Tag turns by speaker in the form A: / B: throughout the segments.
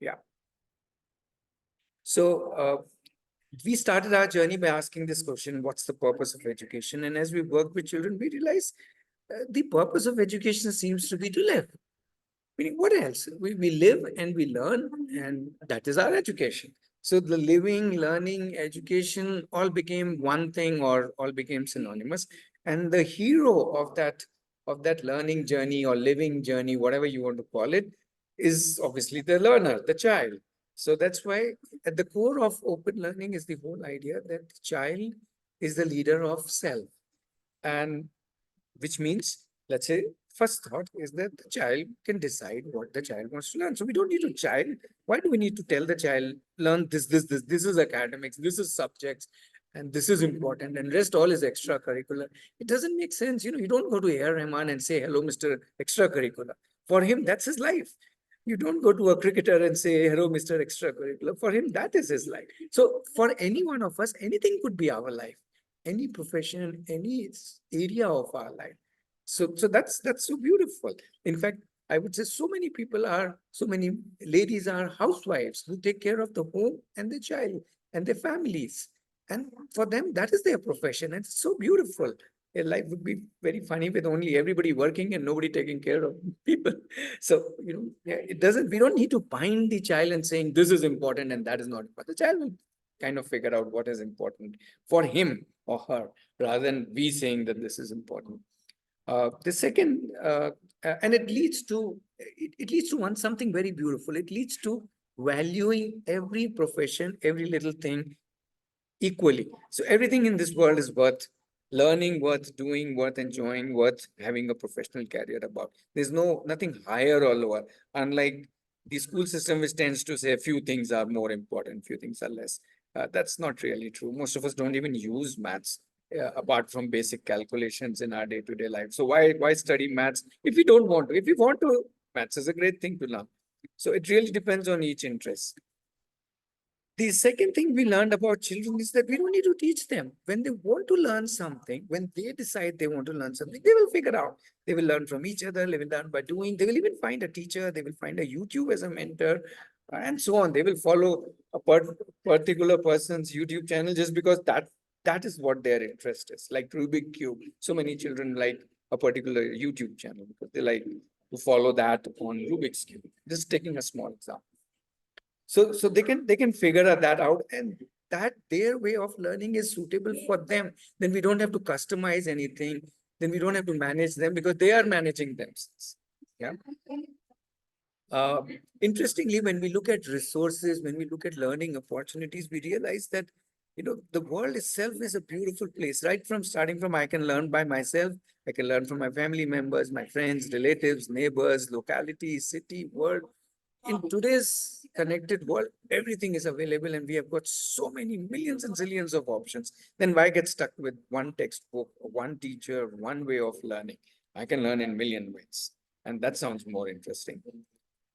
A: Yeah. So we started our journey by asking this question, what's the purpose of education? And as we work with children, we realize the purpose of education seems to be to live. Meaning, what else? We live and we learn, and that is our education. So the living, learning, education all became one thing or all became synonymous. And the hero of that learning journey or living journey, whatever you want to call it, is obviously the learner, the child. So that's why at the core of open learning is the whole idea that the child is the leader of self. And which means, let's say, first thought is that the child can decide what the child wants to learn. So we don't need to child. Why do we need to tell the child, learn this is academics, this is subjects, and this is important, and rest all is extracurricular? It doesn't make sense. You don't go to A.R. Rahman and say, hello, Mr. Extracurricular. For him, that's his life. You don't go to a cricketer and say, hello, Mr. Extracurricular. For him, that is his life. So for any one of us, anything could be our life, any profession, any area of our life. So that's so beautiful. In fact, I would say so many ladies are housewives who take care of the home and the child and their families. And for them, that is their profession. And it's so beautiful. Their life would be very funny with only everybody working and nobody taking care of people. So, yeah, we don't need to bind the child and saying this is important and that is not. But the child will kind of figure out what is important for him or her rather than we saying that this is important. The second, and it leads to one something very beautiful. It leads to valuing every profession, every little thing equally. So everything in this world is worth learning, worth doing, worth enjoying, worth having a professional career about. There's nothing higher or lower. Unlike the school system, which tends to say a few things are more important, few things are less. That's not really true. Most of us don't even use maths apart from basic calculations in our day-to-day life. So why study maths if we don't want to? If we want to, maths is a great thing to learn. So it really depends on each interest. The second thing we learned about children is that we don't need to teach them. When they want to learn something, when they decide they want to learn something, they will figure out. They will learn from each other, they will learn by doing. They will even find a teacher, they will find a YouTube as a mentor, and so on. They will follow a particular person's YouTube channel just because that is what their interest is. Like Rubik Cube. So many children like a particular YouTube channel because they like to follow that on Rubik's Cube. Just taking a small example. So they can figure that out, and that their way of learning is suitable for them. Then we don't have to customize anything. Then we don't have to manage them because they are managing themselves. Yeah. Interestingly, when we look at resources, when we look at learning opportunities, we realize that the world itself is a beautiful place. Right from starting from I can learn by myself, I can learn from my family members, my friends, relatives, neighbors, locality, city, world. In today's connected world, everything is available and we have got so many millions and zillions of options. Then why get stuck with one textbook, one teacher, one way of learning? I can learn in a million ways. And that sounds more interesting.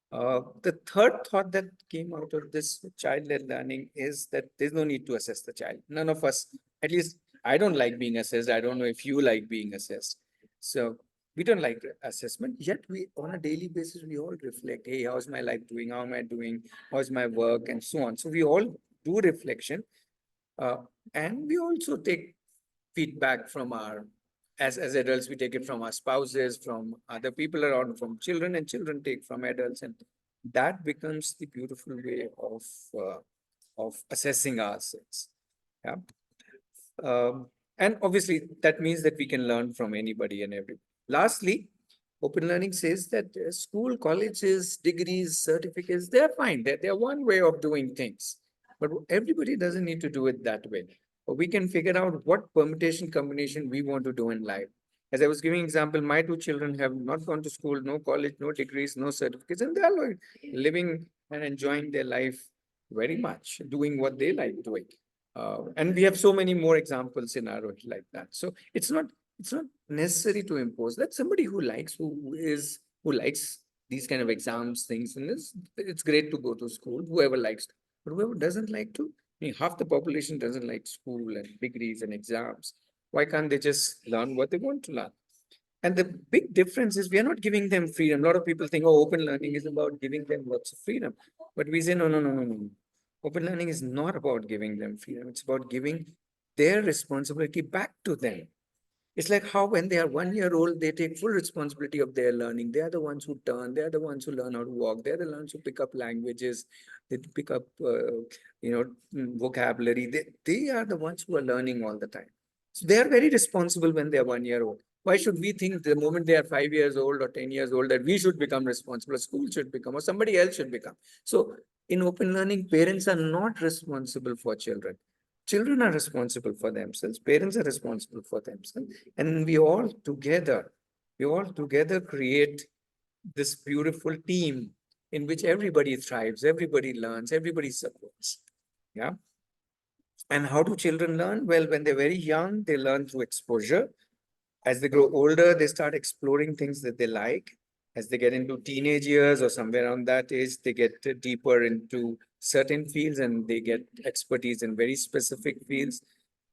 A: The third thought that came out of this child-led learning is that there's no need to assess the child. None of us, at least I don't like being assessed. I don't know if you like being assessed. So we don't like assessment, yet we on a daily basis, we all reflect, hey, how's my life doing? How am I doing? How's my work? And so on. So we all do reflection. And we also take feedback from as adults, we take it from our spouses, from other people around, from children, and children take from adults. And that becomes the beautiful way of assessing ourselves. Yeah. And obviously, that means that we can learn from anybody and everybody. Lastly, open learning says that school, colleges, degrees, certificates, they're fine. They're one way of doing things. But everybody doesn't need to do it that way. But we can figure out what permutation combination we want to do in life. As I was giving example, my two children have not gone to school, no college, no degrees, no certificates, and they're living and enjoying their life very much, doing what they like doing. And we have so many more examples in Aarohi like that. So it's not necessary to impose. That somebody who likes these kind of exams, things, and it's great to go to school, whoever likes. But whoever doesn't like to, I mean, half the population doesn't like school and degrees and exams. Why can't they just learn what they want to learn? And the big difference is we are not giving them freedom. A lot of people think, oh, open learning is about giving them lots of freedom. But we say, no, no, no, no, no. Open learning is not about giving them freedom. It's about giving their responsibility back to them. It's like how when they are 1 year old, they take full responsibility of their learning. They are the ones who turn. They are the ones who learn how to walk. They are the ones who pick up languages. They pick up, vocabulary. They are the ones who are learning all the time. So they are very responsible when they are 1 year old. Why should we think the moment they are 5 years old or 10 years old that we should become responsible, or school should become, or somebody else should become? So in open learning, parents are not responsible for children. Children are responsible for themselves. Parents are responsible for themselves. And we all together create this beautiful team in which everybody thrives, everybody learns, everybody supports. Yeah. And how do children learn? Well, when they're very young, they learn through exposure. As they grow older, they start exploring things that they like. As they get into teenage years or somewhere around that age, they get deeper into certain fields and they get expertise in very specific fields,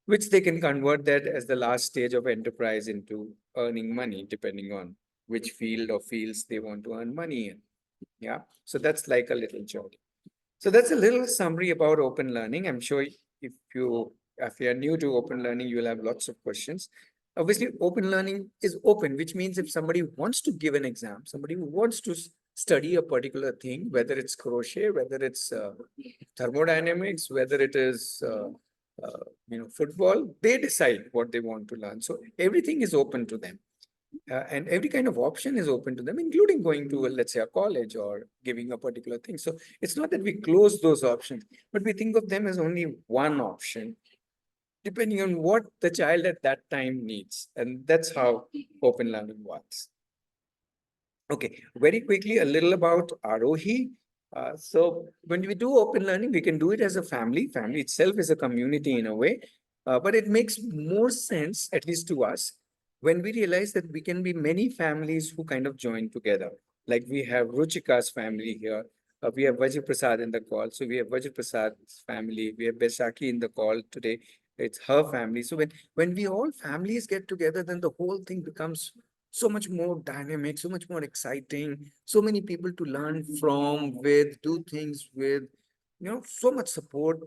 A: which they can convert that as the last stage of enterprise into earning money, depending on which field or fields they want to earn money in. Yeah. So that's like a little journey. So that's a little summary about open learning. I'm sure if you're new to open learning, you'll have lots of questions. Obviously, open learning is open, which means if somebody wants to give an exam, somebody who wants to study a particular thing, whether it's crochet, whether it's thermodynamics, whether it is football, they decide what they want to learn. So everything is open to them. And every kind of option is open to them, including going to, let's say, a college or giving a particular thing. So it's not that we close those options, but we think of them as only one option, depending on what the child at that time needs. And that's how open learning works. Okay, very quickly, a little about Aarohi. So when we do open learning, we can do it as a family. Family itself is a community in a way, but it makes more sense, at least to us, when we realize that we can be many families who kind of join together. Like we have Ruchika's family here. We have Vajra Prasad in the call. So we have Vajra Prasad's family. We have Besaki in the call today. It's her family. So when we all families get together, then the whole thing becomes so much more dynamic, so much more exciting, so many people to learn from, with, do things with, so much support.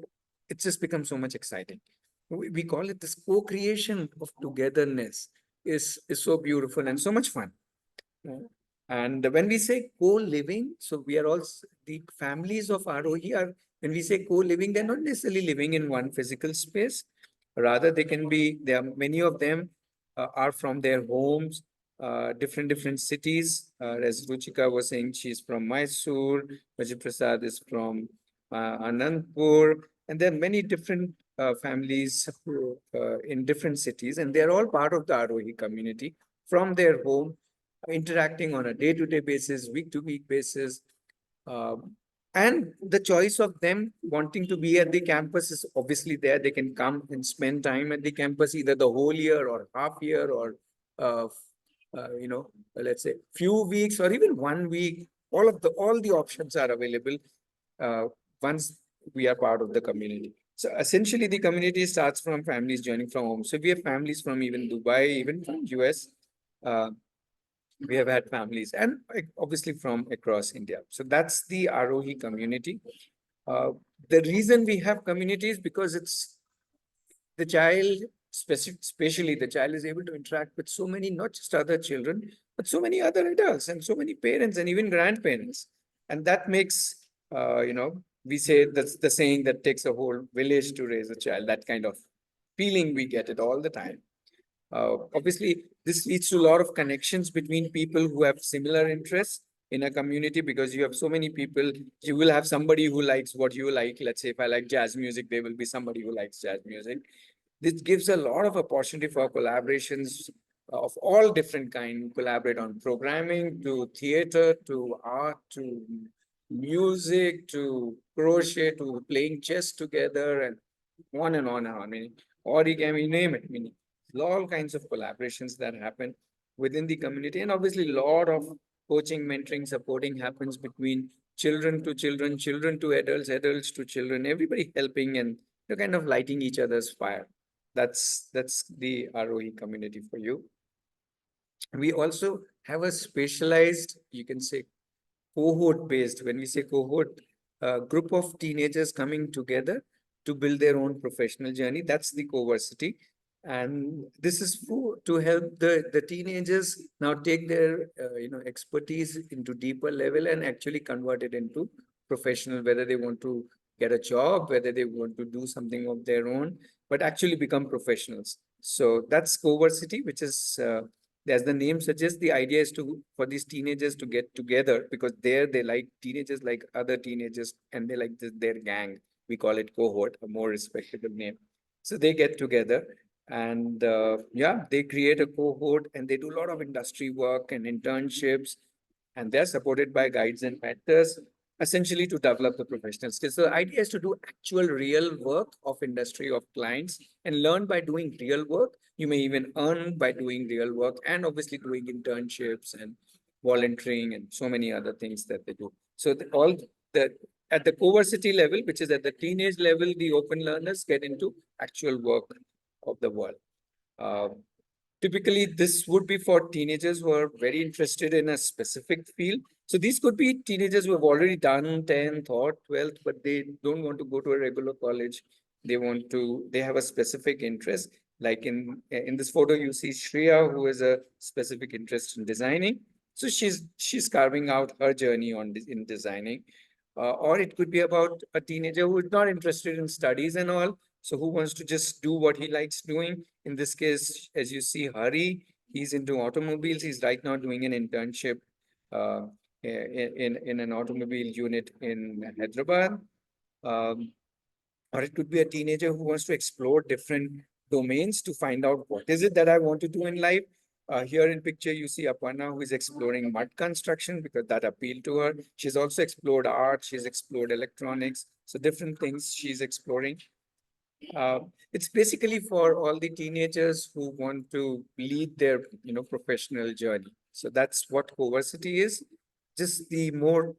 A: It just becomes so much exciting. We call it this co-creation of togetherness is so beautiful and so much fun. Yeah. And when we say co-living, so we are all the families of Aarohi are, when we say co-living, they're not necessarily living in one physical space. Rather, there are many of them are from their homes, different cities. As Ruchika was saying, she's from Mysore, Vajra Prasad is from Anandpur, and there are many different families in different cities, and they're all part of the Aarohi community from their home, interacting on a day-to-day basis, week-to-week basis. And the choice of them wanting to be at the campus is obviously there. They can come and spend time at the campus either the whole year or half year or, uh, let's say few weeks or even 1 week. All the options are available once we are part of the community. So essentially, the community starts from families joining from home. So we have families from even Dubai, even from US. Uh, we have had families and obviously from across India. So that's the Aarohi community. Uh, the reason we have communities because it's the child, especially the child is able to interact with so many, not just other children, but so many other adults and so many parents and even grandparents. And that makes, we say that's the saying that takes a whole village to raise a child, that kind of feeling we get it all the time. Obviously, this leads to a lot of connections between people who have similar interests in a community because you have so many people. You will have somebody who likes what you like. Let's say if I like jazz music, there will be somebody who likes jazz music. This gives a lot of opportunity for collaborations of all different kind. Collaborate on programming, to theater, to art, to music, to crochet, to playing chess together, and on and on and on. I mean, origami, name it. I mean, all kinds of collaborations that happen within the community, and obviously a lot of coaching, mentoring, supporting happens between children to children, children to adults, adults to children, everybody helping and kind of lighting each other's fire. That's the Aarohi community for you. We also have a specialized, you can say, cohort based. When we say cohort, a group of teenagers coming together to build their own professional journey. That's the CoVersity. And this is to help the teenagers now take their expertise into deeper level and actually convert it into professional, whether they want to get a job, whether they want to do something of their own, but actually become professionals. So that's CoVersity, which is as the name suggests, the idea is to for these teenagers to get together, because there they like teenagers like other teenagers, and they like their gang. We call it cohort, a more respectable name. So they get together, and yeah, they create a cohort, and they do a lot of industry work and internships, and they're supported by guides and mentors, essentially to develop the professional skills. So the idea is to do actual real work of industry, of clients, and learn by doing real work. You may even earn by doing real work, and obviously doing internships and volunteering and so many other things that they do. So all the at the CoVersity level, which is at the teenage level, the open learners get into actual work of the world. Uh, Typically, this would be for teenagers who are very interested in a specific field. So these could be teenagers who have already done 10th or 12th, but they don't want to go to a regular college. They have a specific interest. Like in this photo, you see Shreya, who has a specific interest in designing. So she's carving out her journey in designing. Or it could be about a teenager who is not interested in studies and all, so who wants to just do what he likes doing. In this case, as you see, Hari, he's into automobiles. He's right now doing an internship uh, in an automobile unit in Hyderabad. Um, or it could be a teenager who wants to explore different domains to find out what is it that I want to do in life. Here in picture, you see Aparna, who is exploring mud construction because that appealed to her. She's also explored art. She's explored electronics. So different things she's exploring. It's basically for all the teenagers who want to lead their, professional journey. So that's what CoVersity is, just the more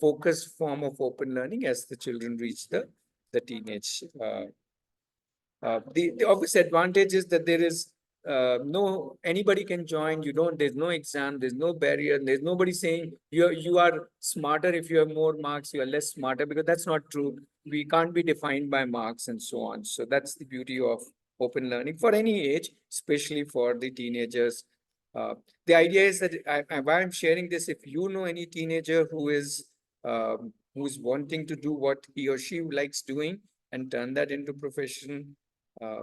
A: focused form of open learning as the children reach the teenage. The obvious advantage is that there is no anybody can join. There's no exam, there's no barrier, there's nobody saying you are smarter if you have more marks, you are less smarter, because that's not true. We can't be defined by marks and so on. So that's the beauty of open learning for any age, especially for the teenagers. Uh, the idea is that why I'm sharing this, if you know any teenager who's wanting to do what he or she likes doing and turn that into profession, uh,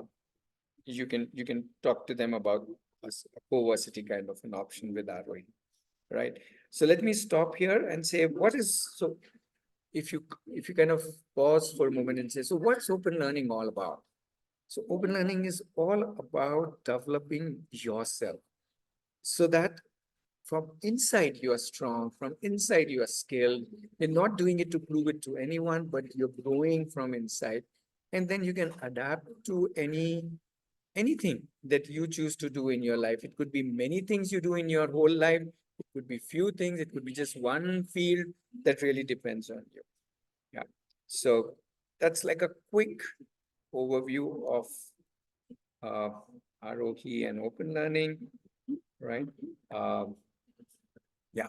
A: you can talk to them about a CoVersity kind of an option with Aarohi, right? So let me stop here and say what is so. If you kind of pause for a moment and say, so what's open learning all about? So open learning is all about developing yourself so that from inside you are strong, from inside you are skilled. You're not doing it to prove it to anyone, but you're growing from inside. And then you can adapt to anything that you choose to do in your life. It could be many things you do in your whole life. It could be few things. It could be just one field. That really depends on you. Yeah. So that's like a quick overview of uh, Aarohi and open learning, right? Um, yeah.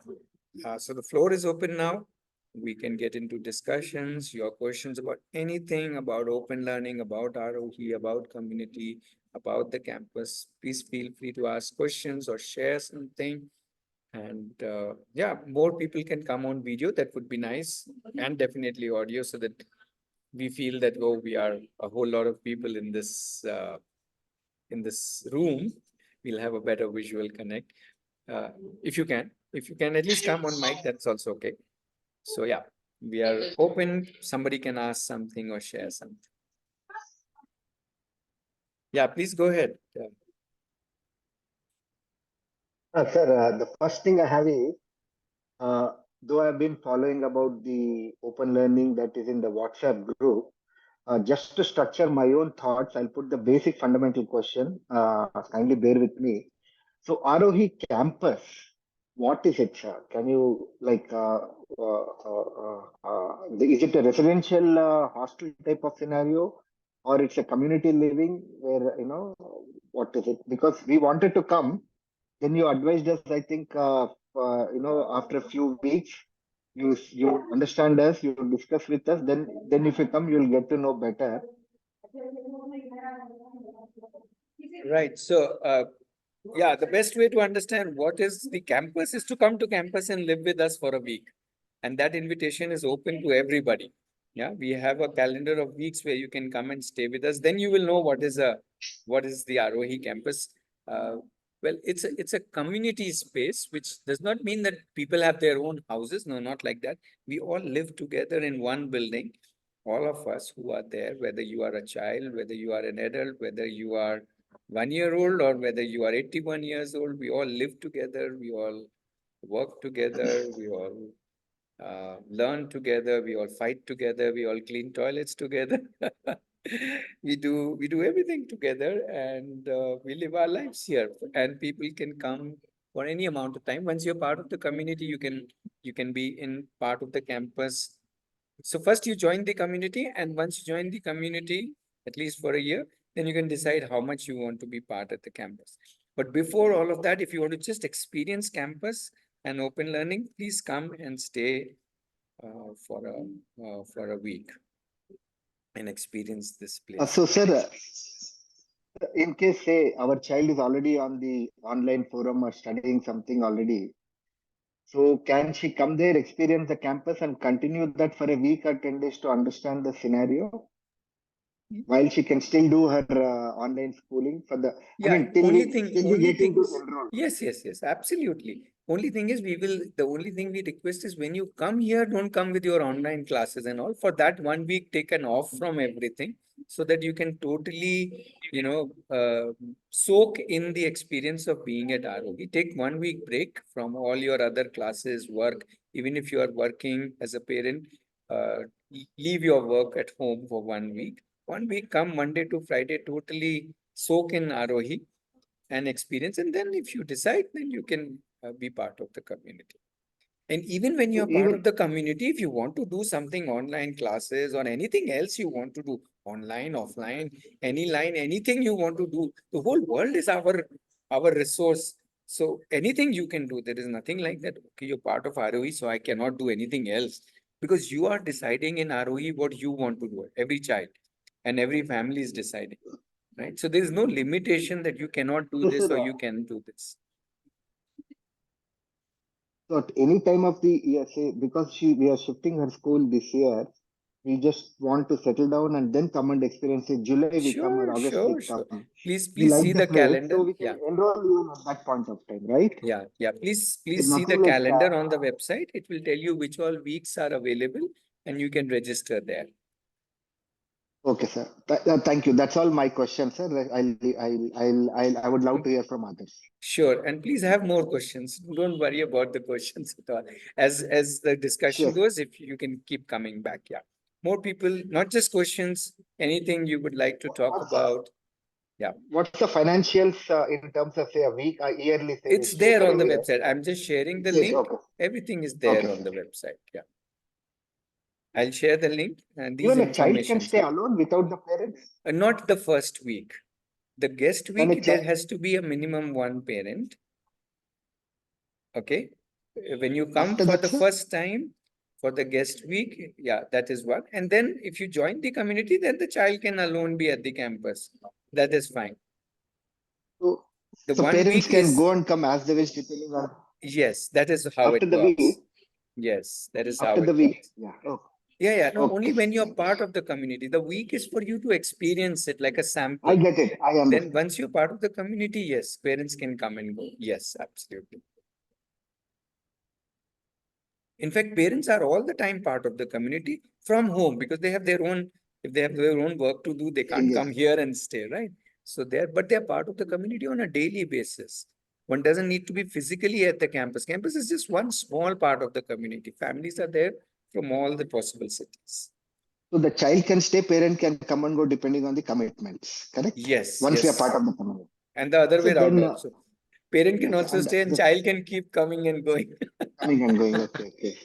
A: So the floor is open now. We can get into discussions, your questions about anything about open learning, about Aarohi, about community, about the campus. Please feel free to ask questions or share something. And yeah, more people can come on video. That would be nice. And definitely audio, so that we feel that, oh, we are a whole lot of people in this room. We'll have a better visual connect. Uh, if you can at least come on mic, that's also okay. So yeah, we are open. Somebody can ask something or share something. Yeah, please go ahead.
B: Sir, the first thing I have is, though I've been following about the open learning that is in the WhatsApp group, just to structure my own thoughts, I'll put the basic fundamental question. Kindly bear with me. So, Aarohi campus, what is it, sir? Can you is it a residential hostel type of scenario, or it's a community living where what is it? Because we wanted to come. then you advised us, I think, after a few weeks, you understand us, you discuss with us, then if you come, you'll get to know better.
A: Right. So, yeah, the best way to understand what is the campus is to come to campus and live with us for a week. And that invitation is open to everybody. Yeah, we have a calendar of weeks where you can come and stay with us. Then you will know what is the Aarohi campus. Uh, well, it's a community space, which does not mean that people have their own houses. No, not like that. We all live together in one building. All of us who are there, whether you are a child, whether you are an adult, whether you are 1 year old or whether you are 81 years old, we all live together, we all work together, we all learn together, we all fight together, we all clean toilets together. We do everything together, and we live our lives here. And people can come for any amount of time. Once you're part of the community, you can be in part of the campus. So first you join the community, and once you join the community, at least for a year, then you can decide how much you want to be part of the campus. But before all of that, if you want to just experience campus and open learning, please come and stay for a week and experience this place.
B: So, sir, in case, say, our child is already on the online forum or studying something already, so can she come there, experience the campus, and continue that for a week or 10 days to understand the scenario? While she can still do her online schooling for the, I
A: Yeah,
B: mean, till we
A: only
B: get
A: thing
B: into
A: is,
B: enroll.
A: yes, absolutely. Only thing is, the only thing we request is when you come here, don't come with your online classes and all. For that 1 week, take an off from everything so that you can totally, soak in the experience of being at ROE. Take 1 week break from all your other classes, work. Even if you are working as a parent, uh, leave your work at home for 1 week. 1 week, come Monday to Friday, totally soak in Aarohi and experience. And then if you decide, then you can be part of the community. And even when
B: So
A: you're part of
B: even
A: the community, if you want to do something online classes or anything else you want to do, online, offline, any line, anything you want to do, the whole world is our resource. So anything you can do. There is nothing like that. Okay, you're part of ROE, so I cannot do anything else. Because you are deciding in ROE what you want to do, every child and every family is deciding. Right. So there is no limitation that you cannot do
B: so,
A: this
B: sir,
A: or you can do this.
B: so at any time of the year, say, because we are shifting her school this year, we just want to settle down and then come and experience it. July we come or
A: Sure,
B: August we
A: sure, sure.
B: come. We
A: Please
B: like
A: see
B: the
A: the
B: place, so
A: calendar.
B: we can
A: Yeah,
B: enroll you at that point of time, right?
A: yeah. Please
B: There's
A: see the
B: nothing like
A: calendar on the website. It will tell you which all weeks are available and you can register there.
B: okay, sir. Thank you. That's all my questions, sir. I would love to hear from others.
A: Sure. And please have more questions. Don't worry about the questions at all. As the discussion
B: Sure.
A: goes, if you can keep coming back. Yeah. More people, not just questions, anything you would like to talk
B: What's the,
A: about. Yeah.
B: what's the financials in terms of, say, a week, a yearly, say,
A: It's
B: say
A: there
B: for a
A: on the
B: year?
A: website. I'm just sharing the
B: Yes,
A: link.
B: okay.
A: Everything is
B: Okay,
A: there on
B: sir.
A: the website. Yeah. I'll share the link and these
B: Even a child can
A: informations.
B: stay alone without the parents?
A: Not the first week. The guest
B: Can a
A: week, there
B: child?
A: has to be a minimum one parent. Okay. When you come
B: After
A: for
B: that,
A: the
B: sir?
A: first time for the guest week, yeah, that is one. And then if you join the community, then the child can alone be at the campus. That is fine.
B: So,
A: The
B: so
A: one
B: parents
A: week
B: can
A: is,
B: go and come as they wish, depending on
A: yes, that is how
B: after
A: it
B: the week.
A: works. Yes, that is
B: After
A: how
B: the
A: it
B: week,
A: works.
B: yeah. Oh,
A: Yeah. No,
B: okay,
A: only
B: sir.
A: when you're
B: Thank you.
A: part of the community. The week is for you to experience it like a
B: I
A: sample.
B: get it. I
A: Then
B: understand.
A: once you're part of the community, yes, parents can come and go. Yes, absolutely. In fact, parents are all the time part of the community from home because they have their own, if they have their own work to do, they can't
B: Yes.
A: come here and stay, right? So but they're part of the community on a daily basis. One doesn't need to be physically at the campus. Campus is just one small part of the community. Families are there from all the possible cities.
B: So the child can stay, parent can come and go depending on the commitments, correct?
A: Yes,
B: Once we are part
A: yes.
B: of the community.
A: And the other
B: So
A: way around
B: then,
A: also. Parent can
B: yes,
A: also
B: and
A: stay and
B: the
A: child can keep coming and going.
B: coming and going. Okay, okay.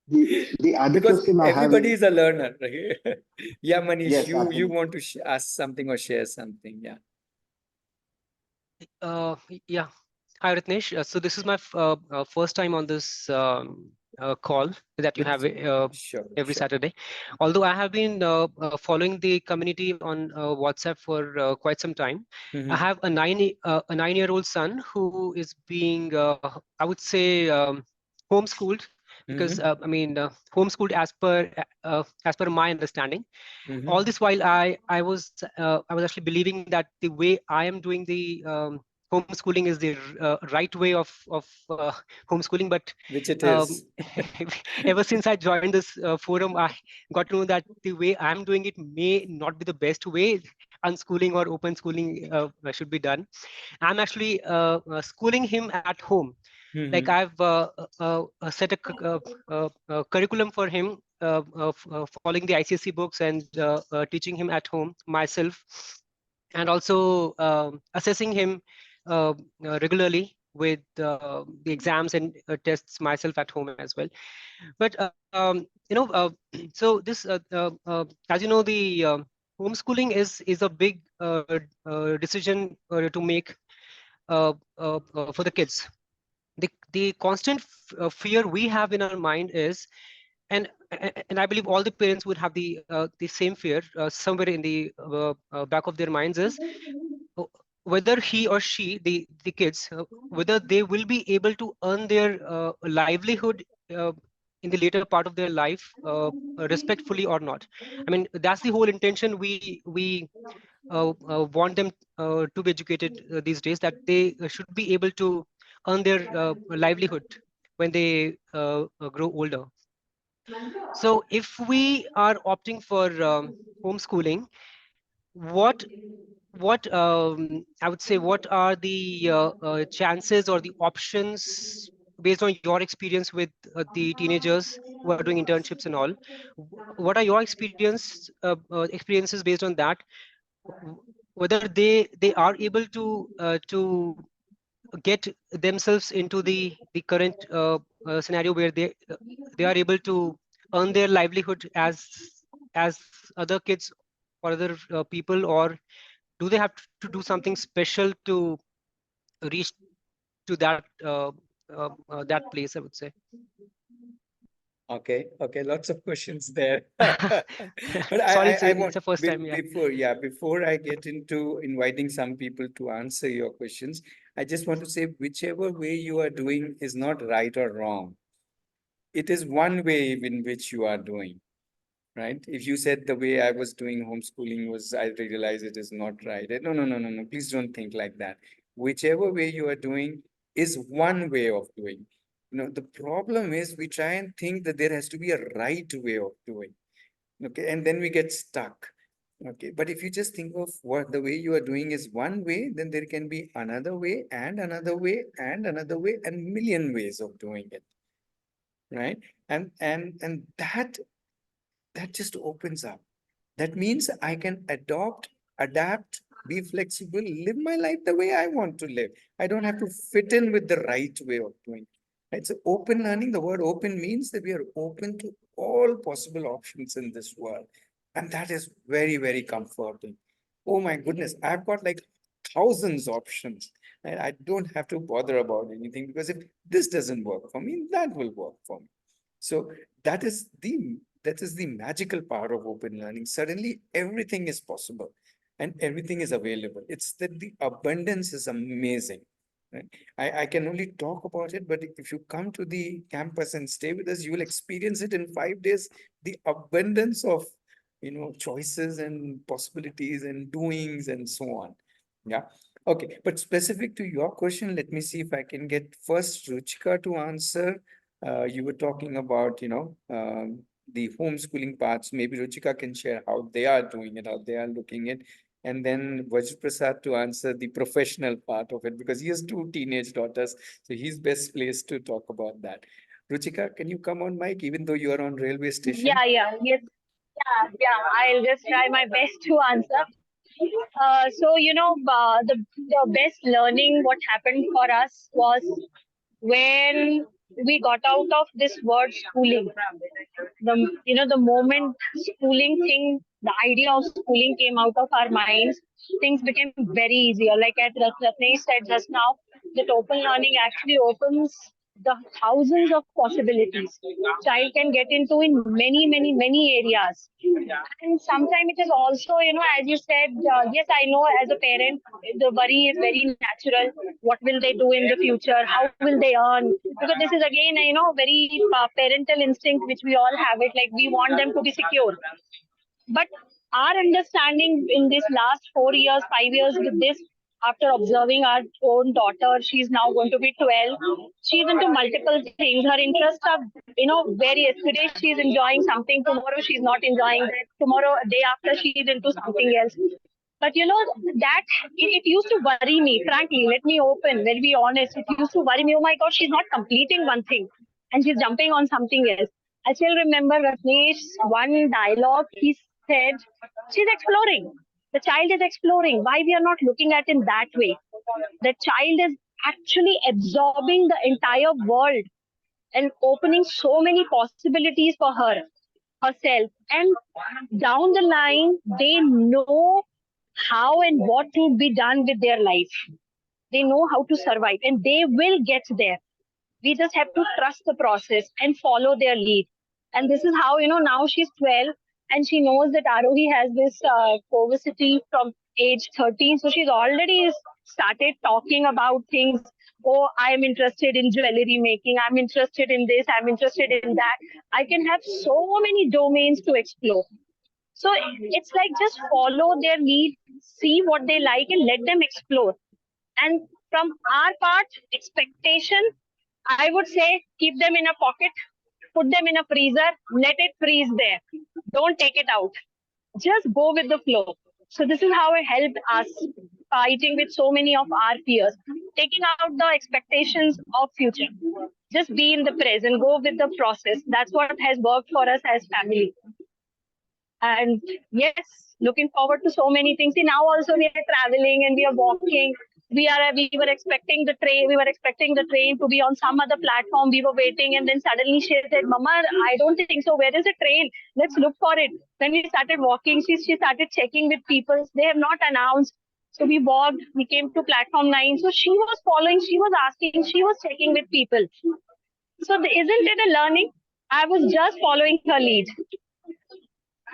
B: The other
A: Because
B: question I have
A: everybody
B: is,
A: is a learner, right? Yeah, Manish,
B: yes,
A: you
B: absolutely.
A: want to ask something or share something? Yeah.
C: Yeah. Hi, Ratnesh. So this is my first time on this call that you have
A: Sure,
C: every
A: sure.
C: Saturday. Although I have been following the community on WhatsApp for quite some time. I
A: Mm-hmm.
C: have a 9-year-old son who is being, I would say, homeschooled, because
A: Mm-hmm.
C: homeschooled as per my understanding. All
A: Mm-hmm.
C: this while I was actually believing that the way I am doing the homeschooling is the right way of homeschooling, but
A: Which it
C: um,
A: is.
C: ever since I joined this forum, I got to know that the way I'm doing it may not be the best way. Unschooling or open schooling should be done. I'm actually schooling him at home. Like
A: Mm-hmm.
C: I've set a curriculum for him, following the ICSE books and teaching him at home myself, and also assessing him regularly with the exams and tests myself at home as well. But so this as you know, the homeschooling is a big decision to make for the kids. The constant fear we have in our mind is, and I believe all the parents would have the same fear somewhere in the back of their minds, is uh, whether he or she, the kids, whether they will be able to earn their livelihood uh, in the later part of their life respectfully or not. I mean, that's the whole intention. We want them to be educated these days, that they should be able to earn their livelihood when they grow older. So if we are opting for homeschooling, what I would say, what are the chances or the options based on your experience with the teenagers who are doing internships and all? What are your experiences based on that? Whether they are able to get themselves into the current scenario where they are able to earn their livelihood as other kids or other people, or do they have to do something special to reach to that place, I would say.
A: Okay, okay, lots of questions there. But
C: Sorry,
A: I
C: it's
A: want,
C: the first time. Yeah.
A: before I get into inviting some people to answer your questions, I just want to say whichever way you are doing is not right or wrong. It is one way in which you are doing, right? If you said the way I was doing homeschooling was, I realize it is not right. No, no, no, no, no. Please don't think like that. Whichever way you are doing is one way of doing. The problem is we try and think that there has to be a right way of doing. Okay, and then we get stuck. Okay, but if you just think of what the way you are doing is one way, then there can be another way and another way and another way and million ways of doing it, right? And that just opens up. That means I can adopt, adapt, be flexible, live my life the way I want to live. I don't have to fit in with the right way of doing it. Right? So open learning, the word open means that we are open to all possible options in this world. And that is very, very comforting. Oh my goodness, I've got like thousands options. And I don't have to bother about anything, because if this doesn't work for me, that will work for me. So that is the magical power of open learning. Suddenly everything is possible and everything is available. It's that the abundance is amazing. Right? I can only talk about it, but if you come to the campus and stay with us, you will experience it in 5 days. The abundance of choices and possibilities and doings and so on. Yeah. Okay. But specific to your question, let me see if I can get first Ruchika to answer. You were talking about, the homeschooling parts. Maybe Ruchika can share how they are doing it, how they are looking at, and then Vajra Prasad to answer the professional part of it, because he has two teenage daughters, so he's best placed to talk about that. Ruchika, can you come on mic, even though you are on railway station?
D: Yes, yeah. I'll just try my best to answer. The best learning what happened for us was when we got out of this word schooling. The moment schooling thing, the idea of schooling came out of our minds, things became very easier. Like as Ratnesh said just now, that open learning actually opens the thousands of possibilities child can get into in many areas. And sometimes it is also, as you said, yes, I know as a parent, the worry is very natural. What will they do in the future? How will they earn? Because this is again, very parental instinct, which we all have it. Like we want them to be secure. But our understanding in this last 4 years, 5 years with this, after observing our own daughter, she's now going to be 12. She's into multiple things. Her interests are, various. Today she's enjoying something. Tomorrow she's not enjoying that. Tomorrow, day after, she's into something else. But that it used to worry me, frankly. Let me open, let me be honest. It used to worry me. Oh my God, she's not completing one thing and she's jumping on something else. I still remember Ratnesh's one dialogue. He said, she's exploring. The child is exploring. Why we are not looking at it in that way? The child is actually absorbing the entire world and opening so many possibilities for herself. And down the line, they know how and what to be done with their life. They know how to survive and they will get there. We just have to trust the process and follow their lead. And this is how, now she's 12 and she knows that Aarohi has this CoVersity from age 13. So she's already started talking about things. Oh, I'm interested in jewelry making. I'm interested in this. I'm interested in that. I can have so many domains to explore. So it's like just follow their lead, see what they like and let them explore. And from our part, expectation, I would say keep them in a pocket, put them in a freezer, let it freeze there. Don't take it out. Just go with the flow. So this is how it helped us fighting with so many of our peers, taking out the expectations of future. Just be in the present, go with the process. That's what has worked for us as family. And yes, looking forward to so many things. See, now also we are traveling and we are walking. We were expecting the train. We were expecting the train to be on some other platform. We were waiting, and then suddenly she said, "Mama, I don't think so. Where is the train? Let's look for it." When we started walking, she started checking with people. They have not announced. So we walked. We came to platform 9. So she was following. She was asking. She was checking with people. So isn't it a learning? I was just following her lead.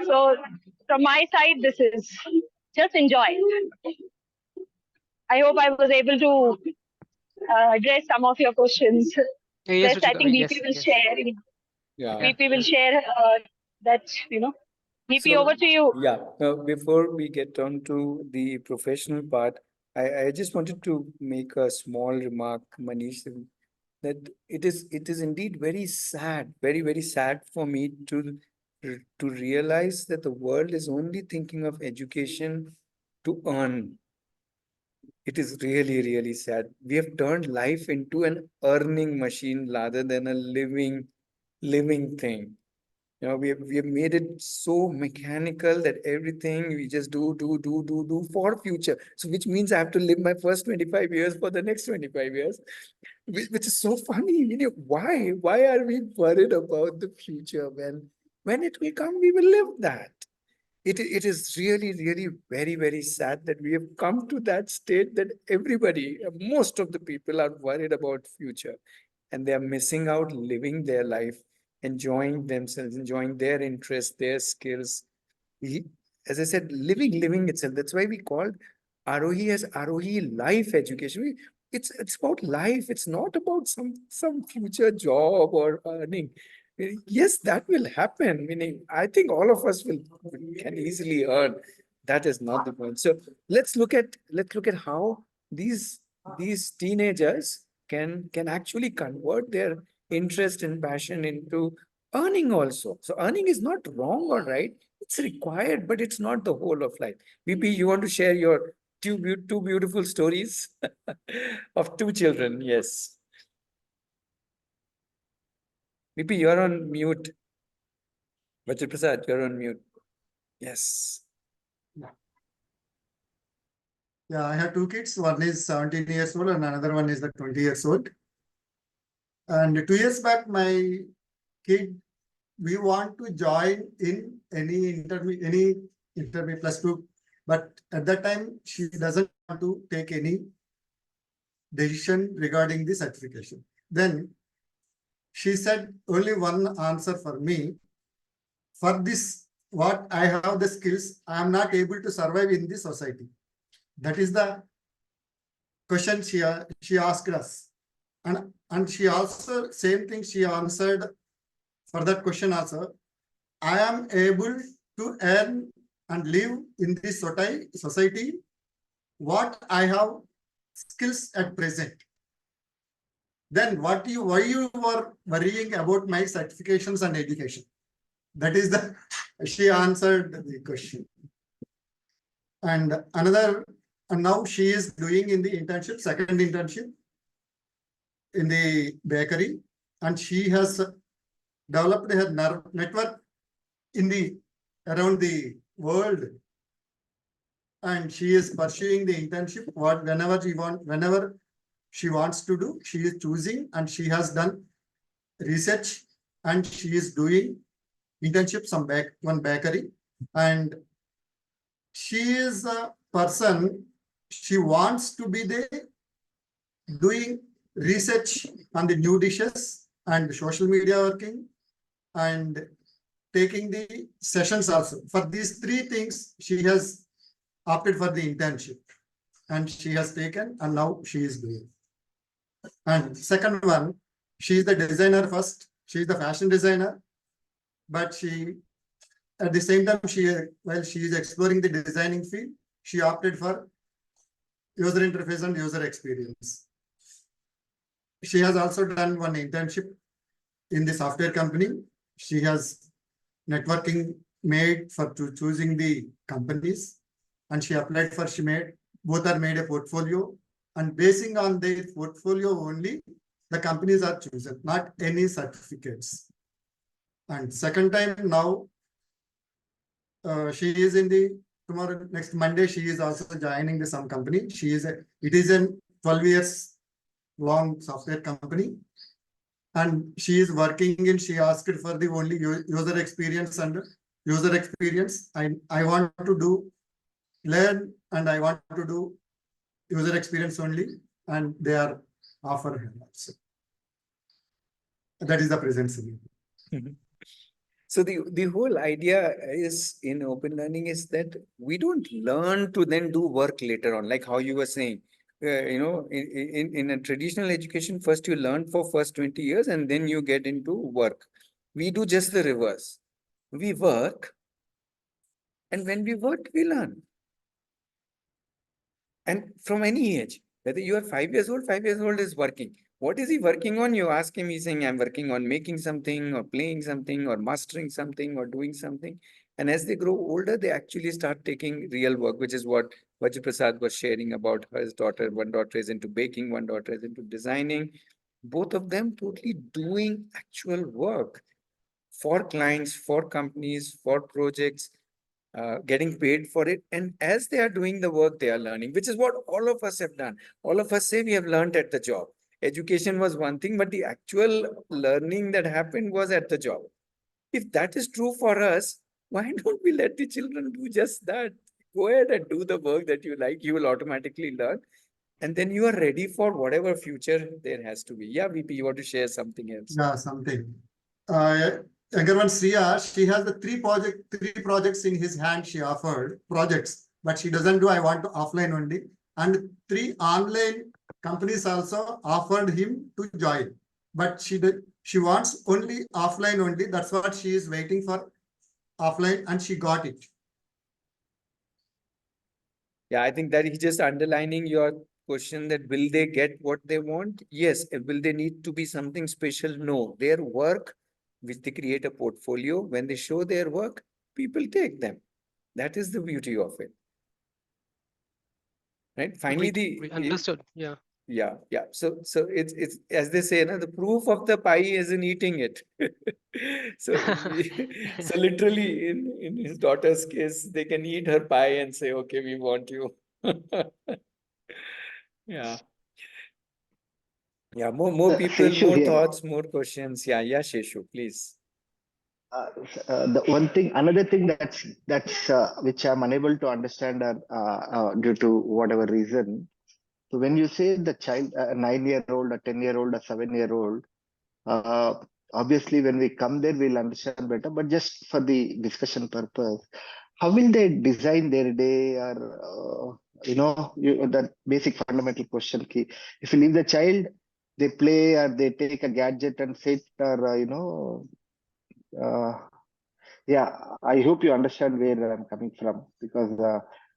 D: So from my side, this is just enjoy. I hope I was able to address some of your questions.
C: Yes,
D: Rest, I
C: Ruchika,
D: think
C: yes,
D: VP will
C: yes.
D: share.
A: Yeah.
D: VP will share that, VP,
A: So,
D: over to you.
A: Yeah, before we get on to the professional part, I just wanted to make a small remark, Manish, that it is indeed very sad, very sad for me to realize that the world is only thinking of education to earn. It is really sad. We have turned life into an earning machine rather than a living thing. We have made it so mechanical that everything we just do for future. So which means I have to live my first 25 years for the next 25 years, which is so funny. Why are we worried about the future when it will come, we will live that. It is really very sad that we have come to that state that everybody, most of the people are worried about future and they are missing out living their life, enjoying themselves, enjoying their interests, their skills. We, as I said, living itself. That's why we called Aarohi as Aarohi life education. It's about life. It's not about some future job or earning. Yes, that will happen. Meaning, I think all of us can easily earn. That is not the point. So let's look at how these teenagers can actually convert their interest and passion into earning also. So earning is not wrong or right. It's required, but it's not the whole of life. VP, you want to share your two beautiful stories of two children? Yes. VP, you're on mute. Vajra Prasad, you're on mute. Yes.
E: Yeah, I have two kids. One is 17 years old and another one is the 20 years old. And 2 years back, my kid, we want to join in any intermediate plus two, but at that time she doesn't want to take any decision regarding the certification. Then she said only one answer for me. For this, what I have the skills, I am not able to survive in this society. That is the question she asked us. And she also, same thing she answered for that question also. I am able to earn and live in this society what I have skills at present. Then why you were worrying about my certifications and education? That is the, she answered the question. And now she is doing in the internship, second internship in the bakery, and she has developed her network in the around the world, and she is pursuing the internship whenever she wants to do. She is choosing, and she has done research, and she is doing internship one bakery, and she is a person, she wants to be there doing research on the new dishes and social media working and taking the sessions also. For these three things, she has opted for the internship, and she has taken, and now she is doing. And second one, she is the designer first. She is the fashion designer, but she, at the same time, while she is exploring the designing field, she opted for user interface and user experience. She has also done one internship in the software company. She has networking made for choosing the companies, and she applied for, both are made a portfolio, and basing on their portfolio only, the companies are chosen, not any certificates. And second time now, she is in the next Monday, she is also joining some company. It is a 12 years long software company, and she is working in, she asked for the only user experience and user experience. I want to learn, and I want to do user experience only, and they are offer her also. That is the present scenario.
A: So the whole idea is in open learning is that we don't learn to then do work later on, like how you were saying. In a traditional education, first you learn for first 20 years and then you get into work. We do just the reverse. We work, and when we work, we learn. And from any age, whether you are 5 years old, 5 years old is working. What is he working on? You ask him, he's saying, I'm working on making something or playing something or mastering something or doing something. And as they grow older, they actually start taking real work, which is what Vajra Prasad was sharing about his daughter. One daughter is into baking, one daughter is into designing. Both of them totally doing actual work for clients, for companies, for projects, getting paid for it. And as they are doing the work, they are learning, which is what all of us have done. All of us say we have learned at the job. Education was one thing, but the actual learning that happened was at the job. If that is true for us, why don't we let the children do just that? Go ahead and do the work that you like. You will automatically learn. And then you are ready for whatever future there has to be. Yeah, VP, you want to share something else?
E: Yeah, something. Younger one, Sriya, she has the three projects in his hand. She offered projects, but she doesn't do. I want to offline only, and 3 online companies also offered him to join, but she wants only offline only. That's what she is waiting for, offline, and she got it.
A: Yeah, I think that he's just underlining your question that will they get what they want? Yes. Will they need to be something special? No. Their work, which they create a portfolio, when they show their work, people take them. That is the beauty of it. Right? Finally,
C: We understood. Yeah.
A: Yeah. So it's as they say, the proof of the pie is in eating it. So so literally in his daughter's case, they can eat her pie and say, okay, we want you. Yeah. Yeah, more people,
B: Seshu
A: more
B: here.
A: thoughts, more questions. Yeah, Sheshu, please.
B: Another thing that's which I'm unable to understand due to whatever reason. So when you say the child, a 9-year-old, a 10-year-old, a 7-year-old, uh, obviously when we come there, we'll understand better. But just for the discussion purpose, how will they design their day, or that basic fundamental question key? If you leave the child, they play or they take a gadget and sit, or uh, yeah, I hope you understand where I'm coming from, because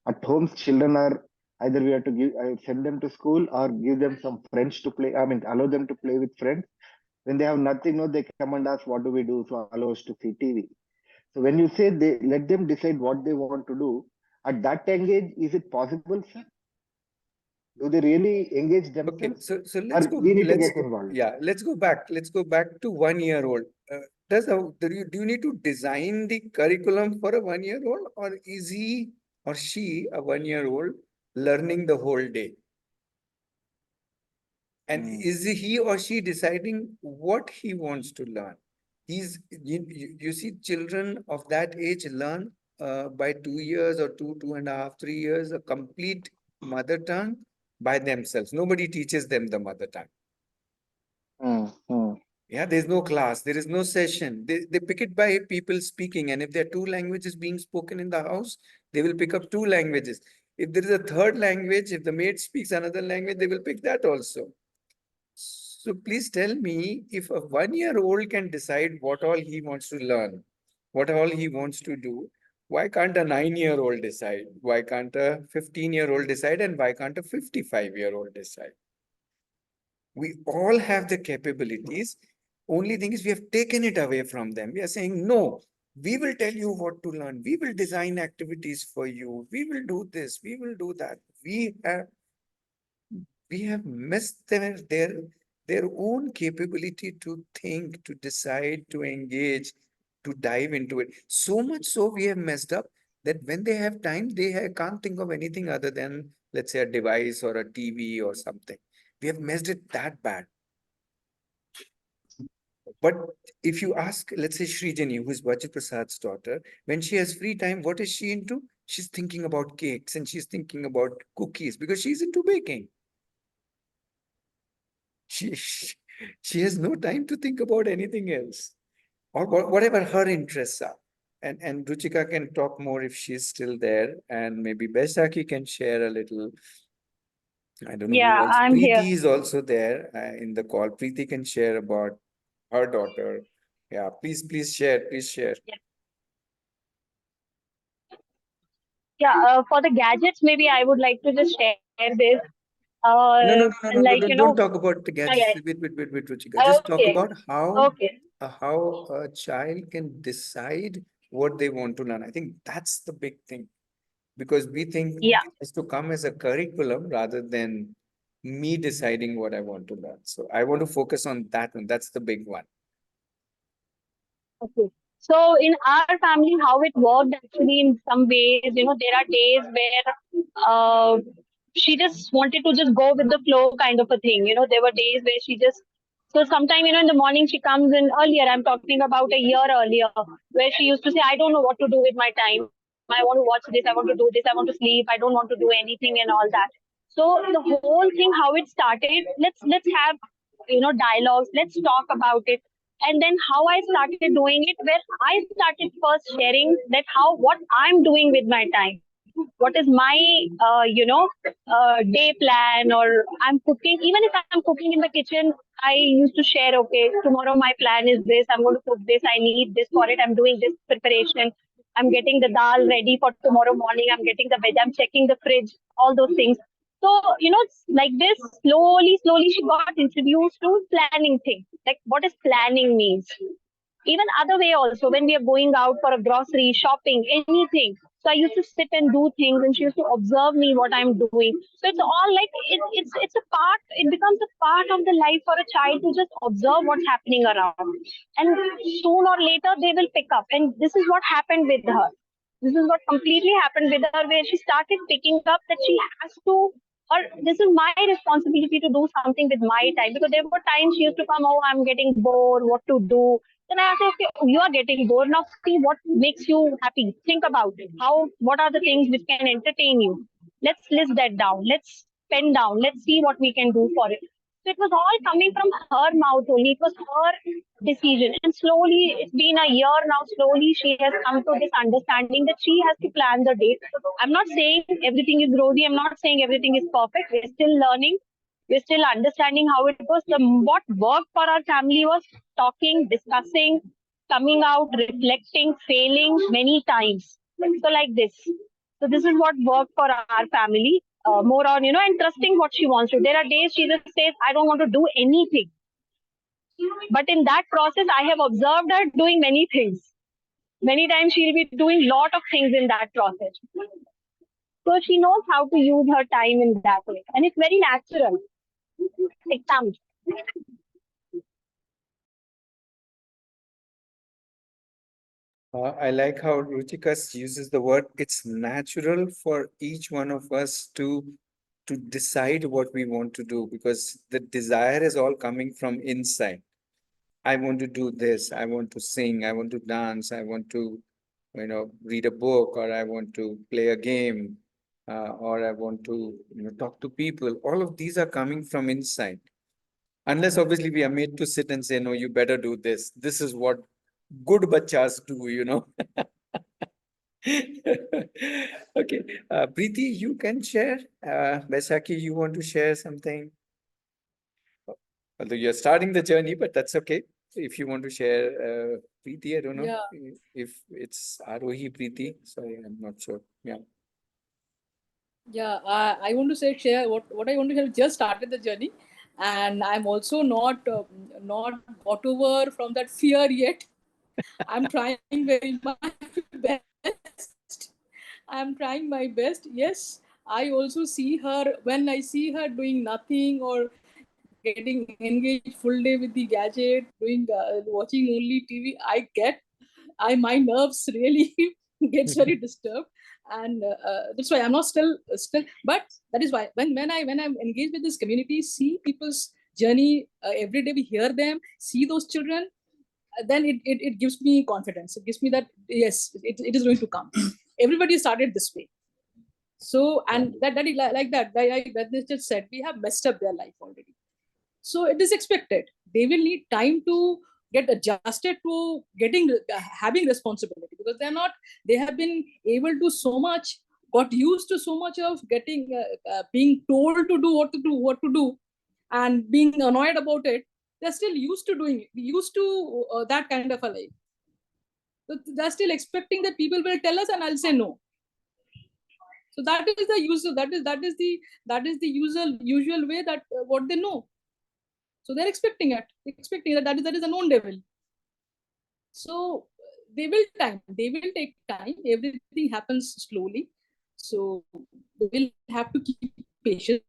B: at home, children are either we have to send them to school or give them some friends to play. I mean, allow them to play with friends. When they have nothing, no, they come and ask, "What do we do?" So allow us to see TV. So when you say they let them decide what they want to do, at that age, is it possible, sir? Do they really engage
A: Okay,
B: themselves,
A: so
B: or
A: let's go.
B: we need to
A: Let's
B: get involved?
A: yeah, let's go back. Let's go back to 1 year old. Do you need to design the curriculum for a 1 year old, or is he or she, a 1 year old, learning the whole day? And is he or she deciding what he wants to learn? You see, children of that age learn by 2 years or 2.5, 3 years, a complete mother tongue by themselves. Nobody teaches them the mother tongue. Yeah, there's no class, there is no session. They pick it by people speaking. And if there are two languages being spoken in the house, they will pick up two languages. If there is a third language, if the maid speaks another language, they will pick that also. So please tell me, if a 1 year old can decide what all he wants to learn, what all he wants to do, why can't a 9-year-old decide? Why can't a 15-year-old decide? And why can't a 55-year-old decide? We all have the capabilities. Only thing is we have taken it away from them. We are saying, no, we will tell you what to learn. We will design activities for you. We will do this. We will do that. We have missed their own capability to think, to decide, to engage, to dive into it. So much so we have messed up that when they have time, can't think of anything other than, let's say, a device or a TV or something. We have messed it that bad. But if you ask, let's say, Srijani, who is Vajra Prasad's daughter, when she has free time, what is she into? She's thinking about cakes and she's thinking about cookies because she's into baking. She has no time to think about anything else, or whatever her interests are. And Ruchika can talk more if she's still there, and maybe Baisakhi can share a little. I don't know who
D: Yeah,
A: else.
D: I'm here.
A: Preeti is also there in the call. Preeti can share about her daughter. Yeah, please share. Please share.
D: Yeah, for the gadgets, maybe I would like to just share this.
A: No,
D: Like,
A: don't talk about the
D: yeah,
A: gadgets.
D: yeah.
A: Wait, Ruchika. Just talk
D: Okay,
A: about
D: okay.
A: how a child can decide what they want to learn. I think that's the big thing, because we think
D: Yeah.
A: it has to come as a curriculum rather than me deciding what I want to learn. So I want to focus on that one. That's the big one.
D: Okay. So in our family, how it worked actually in some ways, there are days where she just wanted to just go with the flow kind of a thing. There were days where she just, so sometime, in the morning she comes in earlier. I'm talking about a year earlier, where she used to say, I don't know what to do with my time. I want to watch this. I want to do this. I want to sleep. I don't want to do anything and all that. So the whole thing, how it started, let's have, dialogues. Let's talk about it. And then how I started doing it, where I started first sharing that what I'm doing with my time, what is my day plan, or I'm cooking. Even if I'm cooking in the kitchen, I used to share, okay, tomorrow my plan is this, I'm going to cook this, I need this for it, I'm doing this preparation, I'm getting the dal ready for tomorrow morning, I'm getting the veg, I'm checking the fridge, all those things. So, it's like this, slowly she got introduced to planning things, like what is planning means. Even other way also, when we are going out for a grocery, shopping, anything. So I used to sit and do things, and she used to observe me what I'm doing. So it's all like it's a part. It becomes a part of the life for a child to just observe what's happening around, and soon or later they will pick up. And this is what happened with her. This is what completely happened with her, where she started picking up that she has to, or this is my responsibility to do something with my time. Because there were times she used to come, oh, I'm getting bored, what to do? Then I say, okay, you are getting bored. Now see what makes you happy. Think about it. What are the things which can entertain you? Let's list that down. Let's pen down. Let's see what we can do for it. So it was all coming from her mouth only. It was her decision. And slowly, it's been a year now, slowly she has come to this understanding that she has to plan the day. I'm not saying everything is rosy. I'm not saying everything is perfect. We're still learning. We're still understanding how it goes. What worked for our family was talking, discussing, coming out, reflecting, failing many times. So like this. So this is what worked for our family. More on, and trusting what she wants to. There are days she just says, I don't want to do anything. But in that process, I have observed her doing many things. Many times she'll be doing lot of things in that process. So she knows how to use her time in that way. And it's very natural. It comes.
A: I like how Ruchika uses the word, it's natural for each one of us to decide what we want to do, because the desire is all coming from inside. I want to do this, I want to sing, I want to dance, I want to, read a book, or I want to play a game, or I want to, talk to people. All of these are coming from inside. Unless obviously we are made to sit and say, no, you better do this. This is what good bachas do. Okay, Preeti, you can share. Baisakhi, you want to share something? Although you're starting the journey, but that's okay. If you want to share, Preeti, I don't know
F: Yeah.
A: if it's Aarohi Preeti. Sorry, I'm not sure. Yeah.
F: Yeah, I want to share what I want to share. Just started the journey, and I'm also not got over from that fear yet. I'm trying very my best. I'm trying my best. Yes, I also see her when I see her doing nothing or getting engaged full day with the gadget, doing watching only TV. My nerves really gets very disturbed, and that's why I'm not still. But that is why when I'm engaged with this community, see people's journey every day, we hear them, see those children, then it gives me confidence. It gives me that yes, it is going to come. Everybody started this way. So and that is like that. That they just said we have messed up their life already. So it is expected. They will need time to get adjusted to getting having responsibility, because they have been able to so much, got used to so much of getting being told to do what to do, and being annoyed about it. They're still used to that kind of a life. So they're still expecting that people will tell us and I'll say no. So that is the usual. That is the usual way that what they know. So they're expecting that is a known devil. So they will take time. Everything happens slowly. So they will have to keep patience,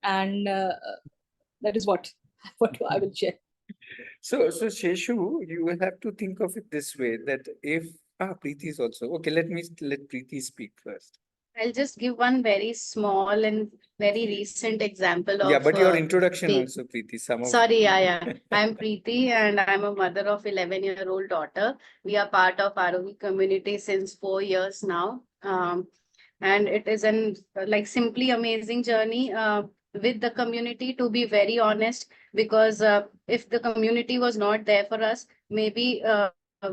F: and that is what I will share.
A: So Sheshu, you will have to think of it this way, that if Preeti is also okay. Let Preeti speak first.
G: I'll just give one very small and very recent example of.
A: Yeah, but your introduction
G: the-
A: also, Preeti. Some of
G: Sorry, yeah. I'm Preeti and I'm a mother of 11-year-old daughter. We are part of Aarohi community since 4 years now. And it is an simply amazing journey with the community, to be very honest, because if the community was not there for us, maybe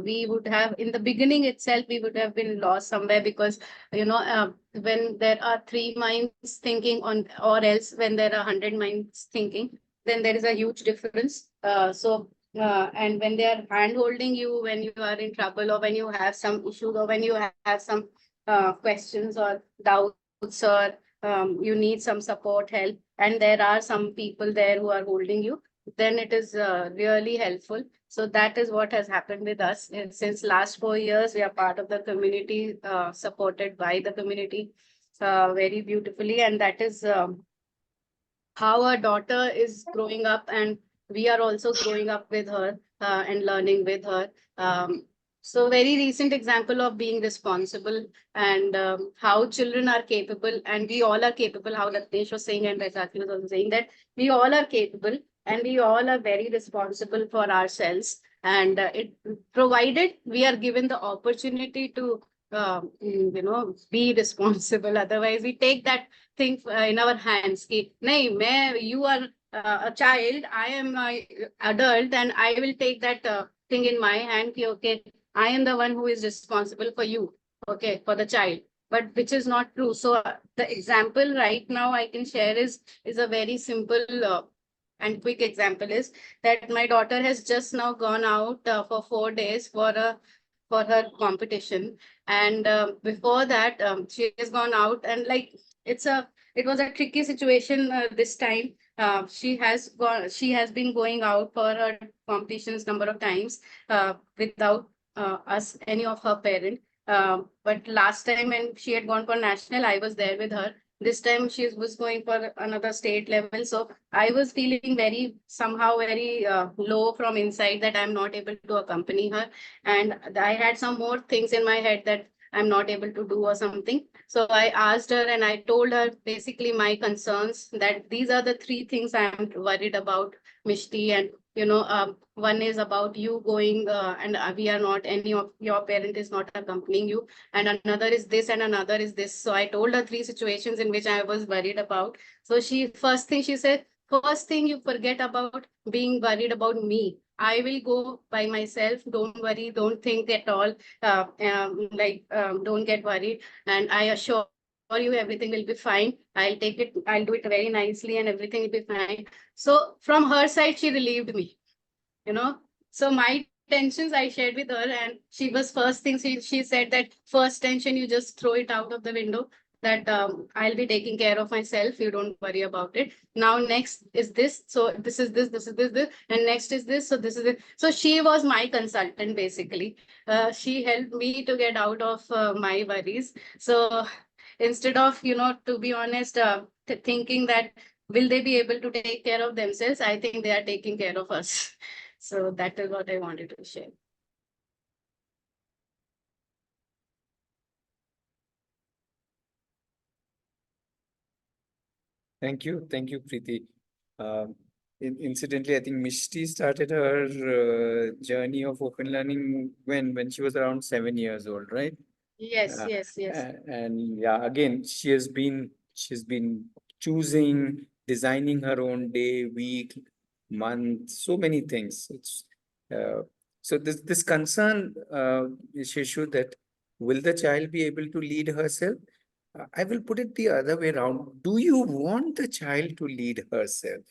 G: we would have, in the beginning itself, we would have been lost somewhere, because when there are 3 minds thinking on, or else when there are 100 minds thinking, then there is a huge difference. And when they are hand holding you when you are in trouble, or when you have some issues, or when you have some questions or doubts, or you need some support, help, and there are some people there who are holding you, then it is really helpful. So that is what has happened with us. And since last 4 years, we are part of the community, supported by the community very beautifully. And that is how our daughter is growing up, and we are also growing up with her and learning with her. So very recent example of being responsible, and how children are capable, and we all are capable, how Ratnesh was saying and Raisaki was also saying, that we all are capable and we all are very responsible for ourselves. And it provided we are given the opportunity to be responsible. Otherwise, we take that thing in our hands. Ki, nahi, you are a child, I am an adult, and I will take that thing in my hand. Ki, okay, I am the one who is responsible for you, okay, for the child. But which is not true. So the example right now I can share is a very simple and quick example is that my daughter has just now gone out for 4 days for her competition, and before that she has gone out, and like it was a tricky situation this time. She has been going out for her competitions number of times without us, any of her parent. But last time when she had gone for national, I was there with her. This time she was going for another state level. So I was feeling somehow very low from inside that I'm not able to accompany her. And I had some more things in my head that I'm not able to do or something. So I asked her and I told her basically my concerns, that these are the three things I'm worried about, Mishti. And one is about you going and we are not, any of your parent is not accompanying you, and another is this, and another is this. So I told her three situations in which I was worried about. So first thing she said, first thing, you forget about being worried about me. I will go by myself. Don't worry. Don't think at all. Don't get worried. And I assure you everything will be fine. I'll take it. I'll do it very nicely and everything will be fine. So from her side, she relieved me, So my tensions I shared with her, and she was first thing she said that first tension, you just throw it out of the window, that I'll be taking care of myself. You don't worry about it. Now, next is this. So this is this, and next is this. So this is it. So she was my consultant, basically. She helped me to get out of my worries. So instead of, to be honest, thinking that will they be able to take care of themselves, I think they are taking care of us. So that is what I wanted to share.
A: Thank you, Preeti. Incidentally, I think Mishti started her journey of open learning when she was around 7 years old, right?
G: Yes,
A: Uh,
G: yes, yes.
A: and yeah, again, she's been choosing, designing her own day, week, month, so many things. It's so this concern, Shishu, that will the child be able to lead herself? I will put it the other way around. Do you want the child to lead herself?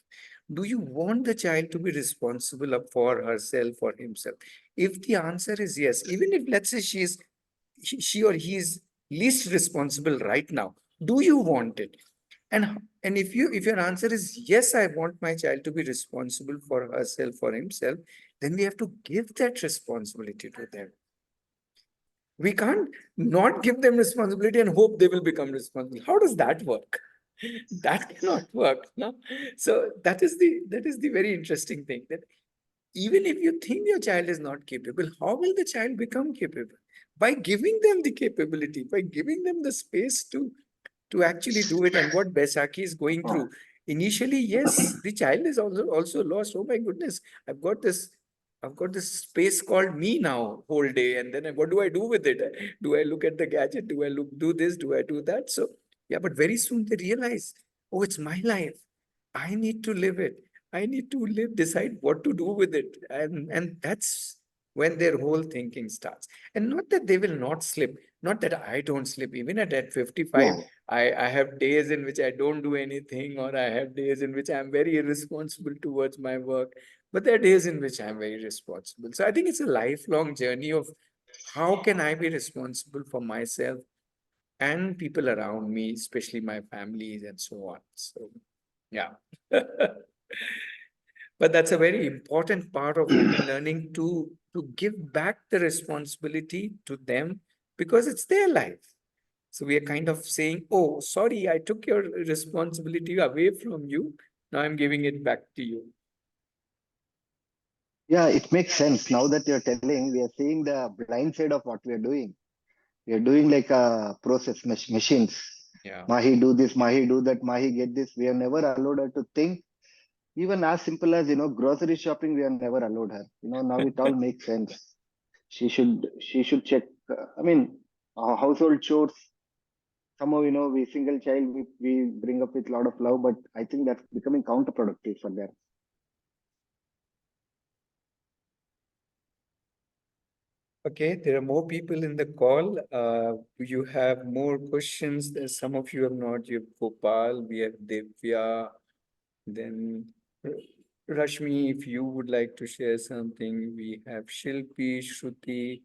A: Do you want the child to be responsible for herself or himself? If the answer is yes, even if let's say she or he is least responsible right now, do you want it? And if your answer is yes, I want my child to be responsible for herself or himself, then we have to give that responsibility to them. We can't not give them responsibility and hope they will become responsible. How does that work? That cannot work. No? So that is the very interesting thing, that even if you think your child is not capable, how will the child become capable? By giving them the capability, by giving them the space to actually do it. And what Baisakhi is going through initially, yes, the child is also lost. Oh my goodness, I've got this space called me now whole day, and then what do I do with it? Do I look at the gadget? Do I do this? Do I do that? So yeah, but very soon they realize, oh, it's my life. I need to live it. I need to decide what to do with it. And that's when their whole thinking starts. And not that they will not slip, not that I don't slip. Even at 55, I have days in which I don't do anything, or I have days in which I'm very irresponsible towards my work. But there are days in which I'm very responsible. So I think it's a lifelong journey of how can I be responsible for myself and people around me, especially my families and so on. So yeah. But that's a very important part of open learning, to give back the responsibility to them, because it's their life. So we are kind of saying, oh, sorry, I took your responsibility away from you. Now I'm giving it back to you.
B: Yeah, it makes sense. Now that you're telling, we are seeing the blind side of what we are doing. We are doing like a process machines.
A: Yeah.
B: Mahi do this, Mahi do that, Mahi get this. We have never allowed her to think. Even as simple as, grocery shopping, we have never allowed her. Now it all makes sense. She should check. I mean, household chores. Somehow, we single child, we bring up with a lot of love, but I think that's becoming counterproductive for them.
A: Okay, there are more people in the call. You have more questions. Some of you have not. You have Gopal, we have Divya, then Rashmi, if you would like to share something. We have Shilpi, Shruti.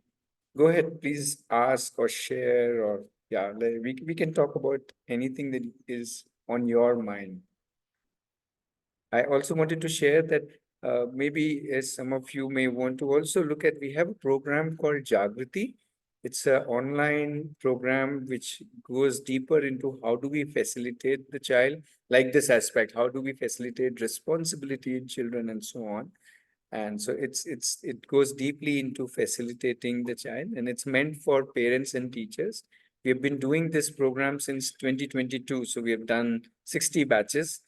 A: Go ahead, please ask or share, or yeah, we can talk about anything that is on your mind. I also wanted to share that maybe as some of you may want to also look at, we have a program called Jagriti. It's an online program which goes deeper into how do we facilitate the child, like this aspect, how do we facilitate responsibility in children and so on. And so it goes deeply into facilitating the child, and it's meant for parents and teachers. We have been doing this program since 2022, so we have done 60 batches.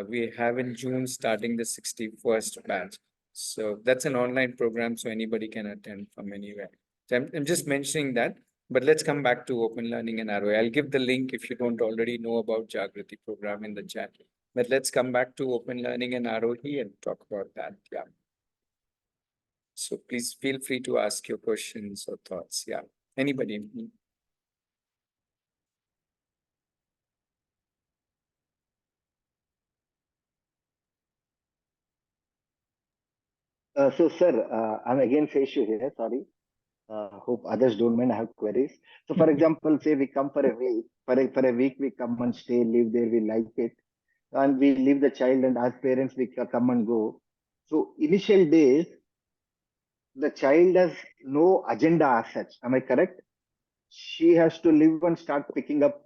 A: We have in June starting the 61st batch. So that's an online program, so anybody can attend from anywhere. So I'm just mentioning that, but let's come back to open learning and Aarohi. I'll give the link if you don't already know about Jagriti program in the chat. But let's come back to open learning and Aarohi and talk about that. Yeah. So please feel free to ask your questions or thoughts. Yeah. Anybody?
B: So, sir, I'm again Seshu here. Sorry. Hope others don't mind. I have queries. So, for example, say we come for a week. For a week, we come and stay, live there. We like it, and we leave the child. And as parents, we come and go. So, initial days, the child has no agenda as such. Am I correct? She has to live and start picking up,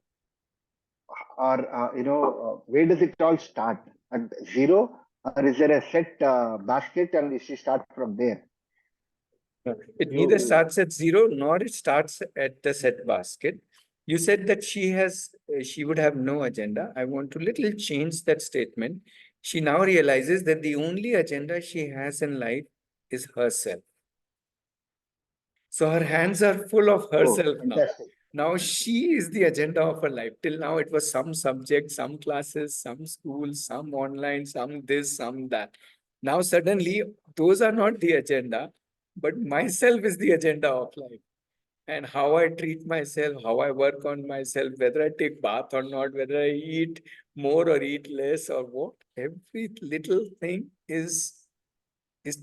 B: or where does it all start? At zero, or is there a set basket, and she start from there?
A: It neither starts at zero nor it starts at the set basket. You said that she would have no agenda. I want to little change that statement. She now realizes that the only agenda she has in life is herself. So her hands are full of herself now.
B: Fantastic.
A: Now she is the agenda of her life. Till now it was some subject, some classes, some schools, some online, some this, some that. Now suddenly those are not the agenda, but myself is the agenda of life. And how I treat myself, how I work on myself, whether I take bath or not, whether I eat more or eat less or what, every little thing is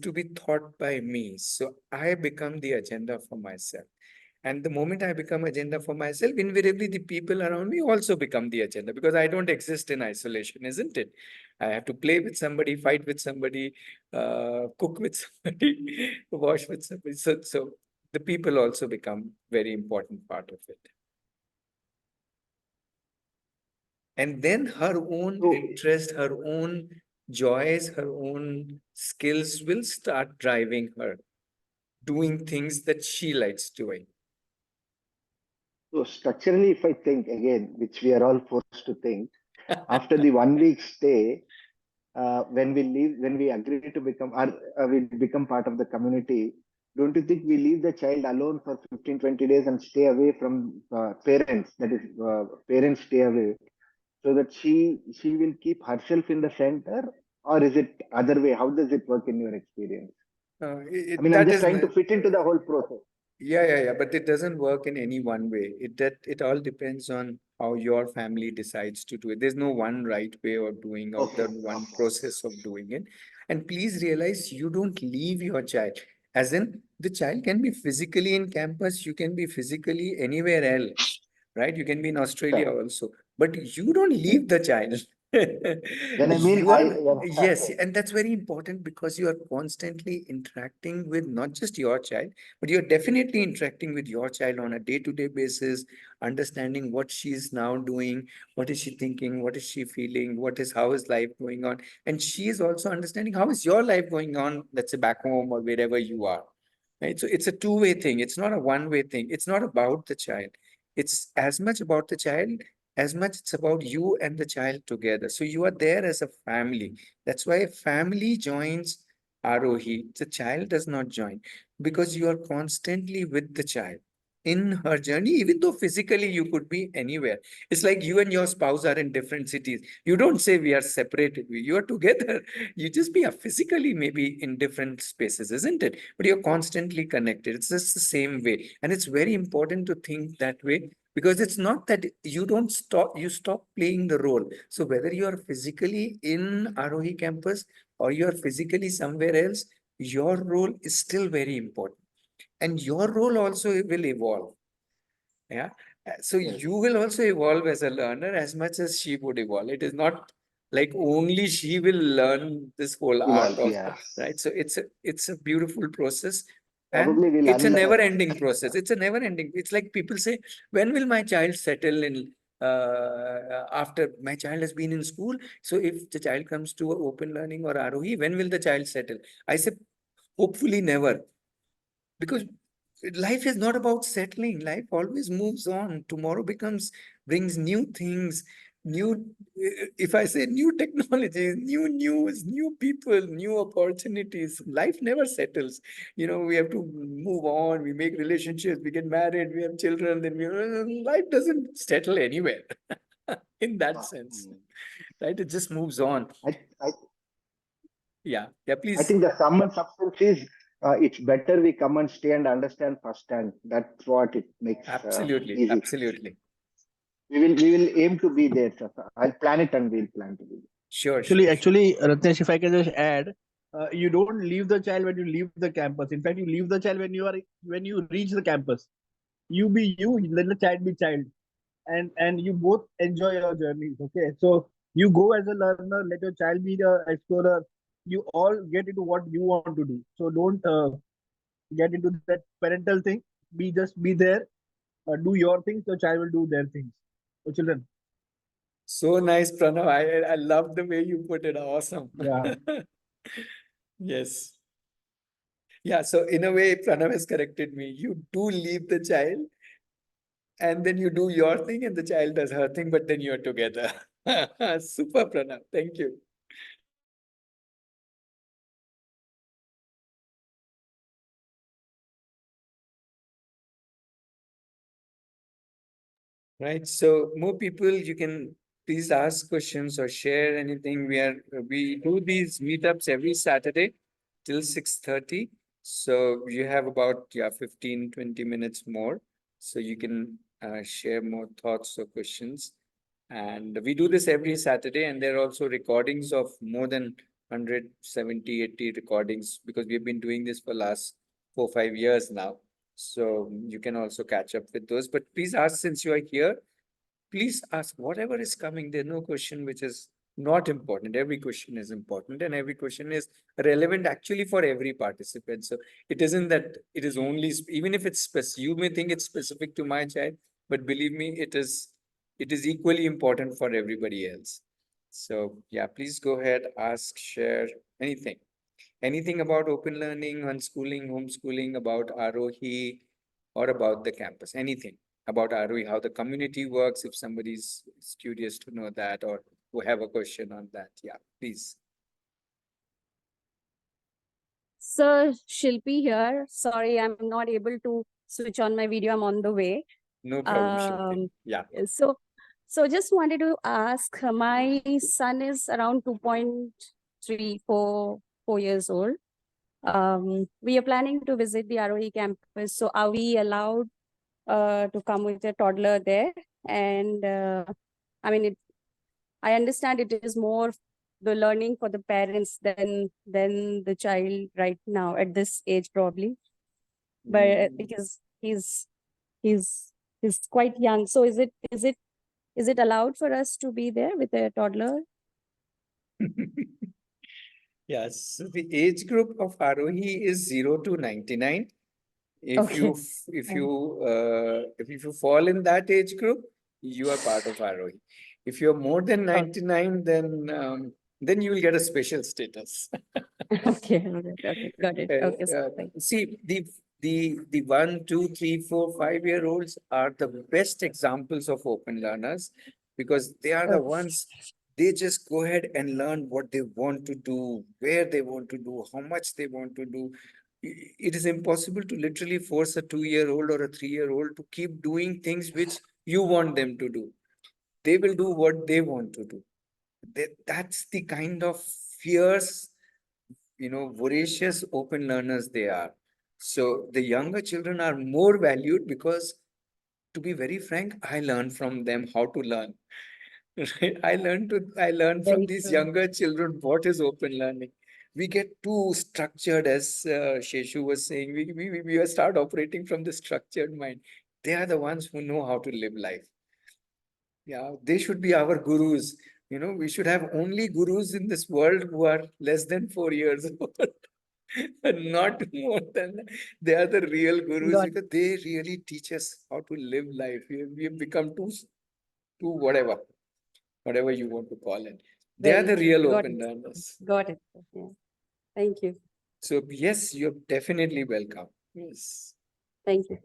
A: to be thought by me. So I become the agenda for myself. And the moment I become agenda for myself, invariably the people around me also become the agenda, because I don't exist in isolation, isn't it? I have to play with somebody, fight with somebody, cook with somebody, wash with somebody. So the people also become very important part of it. And then her own interest, her own joys, her own skills will start driving her, doing things that she likes doing.
B: So structurally, if I think again, which we are all forced to think, after the 1 week stay, when we agree to become, or we become part of the community, don't you think we leave the child alone for 15, 20 days and stay away from parents? That is, parents stay away, so that she will keep herself in the center, or is it other way? How does it work in your experience? I mean, I'm
A: That
B: just
A: is
B: trying to fit into the whole process.
A: yeah. But it doesn't work in any one way. It all depends on how your family decides to do it. There's no one right way of doing or the one process of doing it. And please realize you don't leave your child. As in, the child can be physically in campus, you can be physically anywhere else, right? You can be in Australia also, but you don't leave the child.
B: When I mean,
A: You are, yes, and that's very important because you are constantly interacting with not just your child, but you're definitely interacting with your child on a day-to-day basis, understanding what she's now doing, what is she thinking, what is she feeling, how is life going on, and she is also understanding how is your life going on, let's say back home or wherever you are. Right? So it's a two-way thing. It's not a one-way thing. It's not about the child. It's as much about the child as much it's about you and the child together. So you are there as a family. That's why a family joins Aarohi. The child does not join because you are constantly with the child. in her journey, even though physically you could be anywhere. It's like you and your spouse are in different cities. You don't say we are separated, you are together. You just be physically maybe in different spaces, isn't it? But you're constantly connected. It's just the same way. And it's very important to think that way, because it's not that you don't stop, you stop playing the role. So whether you are physically in Aarohi campus or you are physically somewhere else, your role is still very important. And your role also will evolve. Yeah. So
B: Yes.
A: you will also evolve as a learner as much as she would evolve. It is not like only she will learn this whole art
B: Evolve,
A: of,
B: yes.
A: right. So it's a beautiful process, and
B: Probably we'll
A: it's a
B: unlearn.
A: never ending process. It's a never ending. It's like people say, when will my child settle in, after my child has been in school? So if the child comes to open learning or Aarohi, when will the child settle? I say, hopefully never, because life is not about settling. Life always moves on. Tomorrow brings new things, new, if I say, new technologies, new news, new people, new opportunities. Life never settles. We have to move on. We make relationships, we get married, we have children, then life doesn't settle anywhere. In that sense, right? It just moves on.
B: I
A: Yeah,
B: I
A: please.
B: think the sum and substance is it's better we come and stay and understand firsthand. That's what it makes
A: Absolutely,
B: easy.
A: absolutely.
B: We will aim to be there, sir. I'll plan it and we'll plan to be there.
A: Sure,
H: Actually, Ratnesh, if I can just add, you don't leave the child when you leave the campus. In fact, you leave the child when you reach the campus. You be you, let the child be child, and you both enjoy your journeys. Okay, so you go as a learner, let your child be the explorer. You all get into what you want to do. So don't get into that parental thing. Be there, do your things. Your child will do their things. So children,
A: So nice, Pranav. I love the way you put it. Awesome.
H: yeah.
A: Yes. Yeah. So in a way, Pranav has corrected me. You do leave the child, and then you do your thing, and the child does her thing, but then you're together. Super, Pranav. Thank you. Right. So more people, you can please ask questions or share anything. We do these meetups every Saturday till 6:30. So you have about 15-20 minutes more. So you can share more thoughts or questions. And we do this every Saturday, and there are also recordings of more than 170, 80 recordings, because we've been doing this for last 4-5 years now. So you can also catch up with those. But please ask, since you are here, please ask whatever is coming. There's no question which is not important. Every question is important, and every question is relevant actually for every participant. So it isn't that it is only, even if it's you may think it's specific to my child, but believe me, it is equally important for everybody else. So yeah, please go ahead, ask, share anything about open learning, unschooling, homeschooling, about Aarohi, or about the campus, anything about Aarohi, how the community works, if somebody's curious to know that, or who have a question on that. Yeah, please.
I: Sir, Shilpi here. Sorry, I'm not able to switch on my video. I'm on the way.
A: No problem, Shilpi. Yeah.
I: So just wanted to ask, my son is around 2.3, 4 years old. We are planning to visit the ROE campus. So are we allowed to come with a toddler there? And I mean, I understand it is more the learning for the parents than the child right now at this age, probably. But because he's quite young. So is it allowed for us to be there with a toddler?
A: Yes, so the age group of Aarohi is 0 to 99. If
I: Okay.
A: you if you fall in that age group, you are part of Aarohi. If you're more than 99, then you will get a special status.
I: Okay, got it. Okay,
A: See, the 1, 2, 3, 4, 5-year-olds are the best examples of open learners, because they are the ones, they just go ahead and learn what they want to do, where they want to do, how much they want to do. It is impossible to literally force a 2-year-old or a 3-year-old to keep doing things which you want them to do. They will do what they want to do. That's the kind of fierce, voracious open learners they are. So the younger children are more valued because, to be very frank, I learned from them how to learn. Right? I learned from
I: Very
A: these
I: true.
A: younger children what is open learning. We get too structured, as Sheshu was saying. We start operating from the structured mind. They are the ones who know how to live life. Yeah, they should be our gurus. We should have only gurus in this world who are less than 4 years old. Not more than that. They are the real gurus
I: Got
A: because they really teach us how to live life. We have become too whatever you want to call it. They are
I: very
A: the
I: true.
A: real
I: Got
A: open
I: it.
A: learners.
I: Got it. Yeah. Thank you.
A: So yes, you're definitely welcome. Yes.
I: Thank you.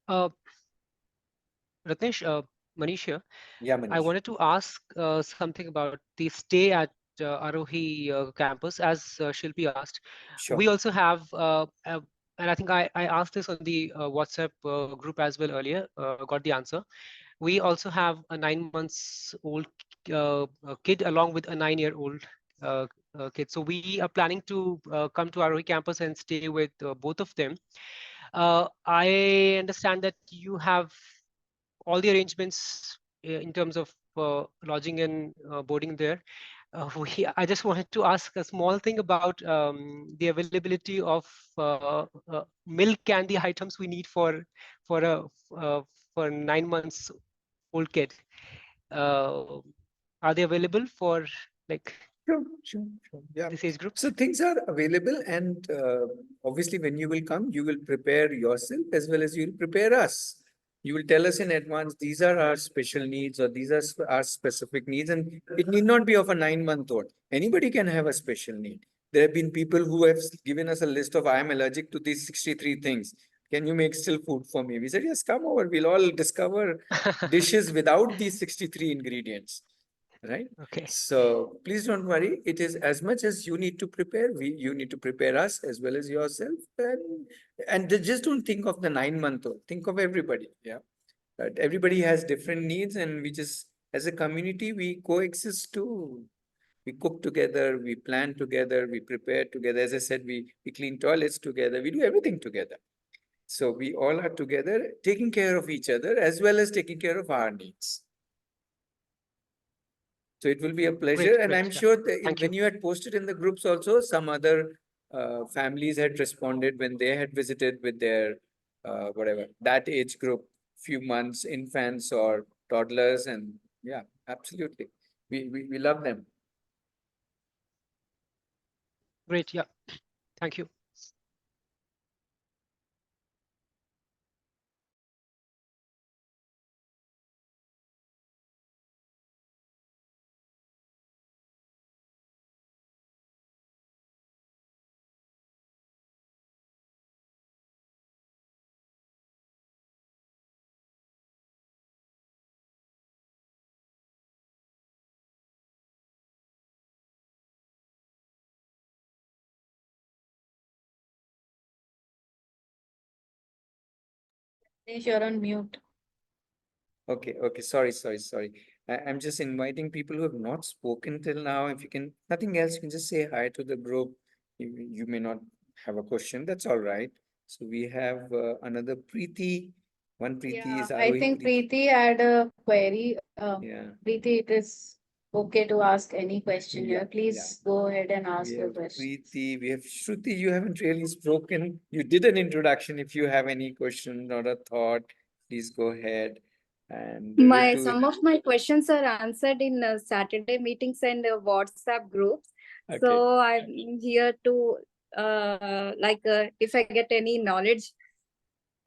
C: Uh, Ratnesh, Manish here.
A: Yeah,
C: I
A: Manish.
C: wanted to ask something about the stay at Aarohi campus, as Shilpi asked.
A: Sure.
C: We also have, and I think I asked this on the WhatsApp group as well earlier, got the answer. We also have a 9 months old kid along with a 9-year-old kid. So we are planning to come to Aarohi campus and stay with both of them. I understand that you have all the arrangements in terms of lodging and boarding there. I just wanted to ask a small thing about the availability of milk and the items we need for a uh, for 9 months old kid. Uh, are they available for like
A: Sure. Yeah.
C: this age group?
A: So things are available, and obviously, when you will come, you will prepare yourself as well as you will prepare us. You will tell us in advance, these are our special needs or these are our specific needs, and it need not be of a 9-month-old. Anybody can have a special need. There have been people who have given us a list of, I am allergic to these 63 things. Can you make still food for me? We said, yes, come over. We'll all discover dishes without these 63 ingredients. Right?
C: Okay.
A: So please don't worry. It is as much as you need to prepare, you need to prepare us as well as yourself. And just don't think of the 9-month-old. Think of everybody. Yeah. But everybody has different needs, and we just, as a community, we coexist too. We cook together, we plan together, we prepare together. As I said, we clean toilets together, we do everything together. So we all are together, taking care of each other as well as taking care of our needs. So it will be a pleasure. And I'm
C: Yeah.
A: sure that
C: Thank
A: when you had posted in the groups also, some other families had responded when they had visited with their whatever, that age group, few months, infants or toddlers. And yeah, absolutely. We love them.
C: Great. Yeah. Thank you.
G: You're on mute.
A: Okay. Sorry. I'm just inviting people who have not spoken till now. If you can, nothing else, you can just say hi to the group. You may not have a question. That's all right. So we have another Preeti. One Preeti is
G: I
A: Aarohi
G: think
A: Preeti.
G: Preeti had a query.
A: Yeah.
G: Preeti, it is okay to ask any question
A: Yeah,
G: here. Please go ahead and ask
A: We
G: your
A: have
G: question.
A: Preeti. We have Shruti. You haven't really spoken. You did an introduction. If you have any question or a thought, please go ahead. And Ritu.
J: Some of my questions are answered in Saturday meetings and WhatsApp groups.
A: Okay.
J: So I'm here to if I get any knowledge,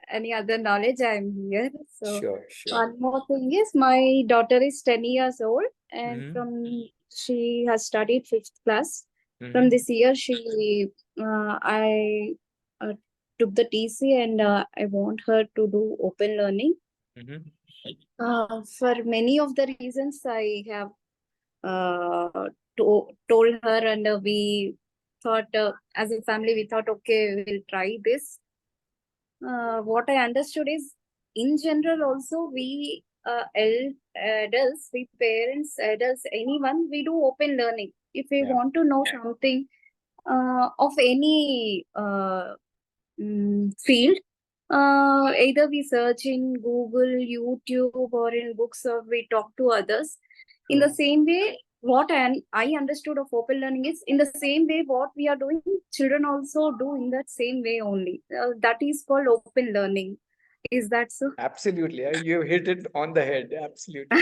J: any other knowledge, I'm here. So
A: Sure.
J: one more thing is my daughter is 10 years old and
A: Mhm.
J: she has studied 5th class.
A: Mhm.
J: From this year, I took the TC, and I want her to do open learning. For many of the reasons I have told her, and we thought, as a family, we thought, okay, we'll try this. What I understood is, in general, also we adults, we parents, adults, anyone, we do open learning. If we want to know something of any field, either we search in Google, YouTube, or in books, or we talk to others. In the same way, what I understood of open learning is, in the same way what we are doing, children also do in that same way only. That is called open learning. Is that so?
A: Absolutely. You hit it on the head. Absolutely.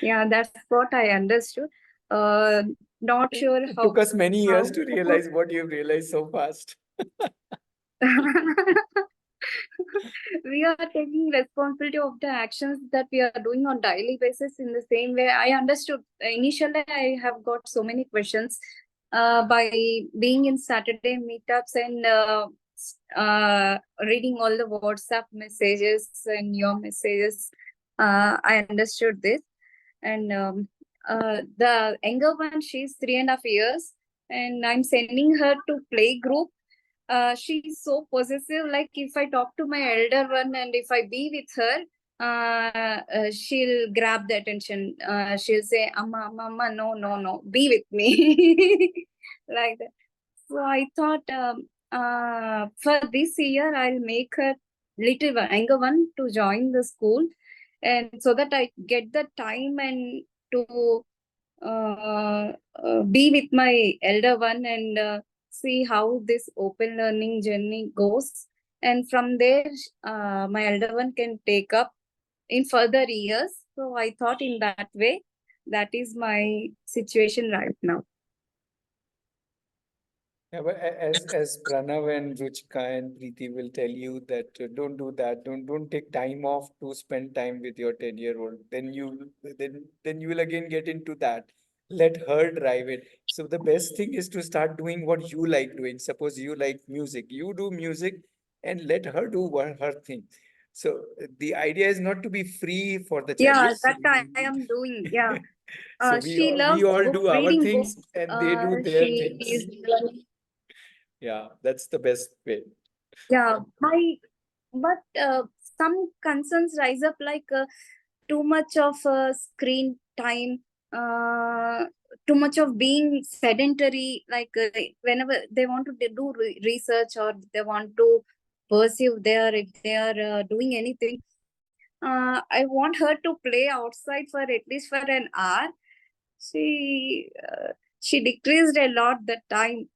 J: Yeah, that's what I understood. Not sure
A: It
J: how.
A: took us many years to realize what you've realized so fast.
J: We are taking responsibility of the actions that we are doing on daily basis. In the same way, I understood initially I have got so many questions by being in Saturday meetups and reading all the WhatsApp messages and your messages. I understood this. And the younger one, she's 3.5 years, and I'm sending her to play group. She's so possessive. Like, if I talk to my elder one and if I be with her, she'll grab the attention. She'll say, "Amma, Amma, no, no, no, be with me," like that. So I thought, for this year, I'll make her little one, younger one, to join the school, and so that I get the time and to be with my elder one, and see how this open learning journey goes. And from there, my elder one can take up in further years. So I thought in that way, that is my situation right now.
A: Yeah, but as Pranav and Ruchika and Preeti will tell you that don't do that. Don't take time off to spend time with your 10-year-old. Then you will again get into that. Let her drive it. So the best thing is to start doing what you like doing. Suppose you like music, you do music and let her do her thing. So the idea is not to be free for the child.
J: Yeah,
A: Yes,
J: that I am doing. Yeah.
A: so
J: She
A: we
J: loves
A: all do our
J: reading
A: things
J: books.
A: and they do their
J: She
A: things.
J: is learning.
A: Yeah, that's the best way.
J: Yeah, but some concerns rise up, like too much of screen time, uh, too much of being sedentary. Like whenever they want to do research, or they want to pursue there, if they are doing anything, I want her to play outside for at least for an hour. She she decreased a lot the time.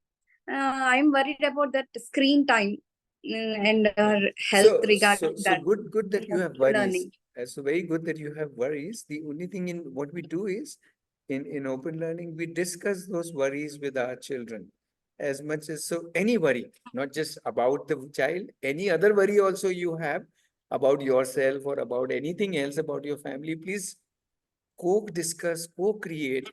J: I'm worried about that screen time, and her health regarding
A: So
J: that
A: good that you have worries.
J: learning.
A: So very good that you have worries. The only thing in what we do is in open learning, we discuss those worries with our children as much as so any worry, not just about the child, any other worry also you have about yourself or about anything else about your family, please co-discuss, co-create.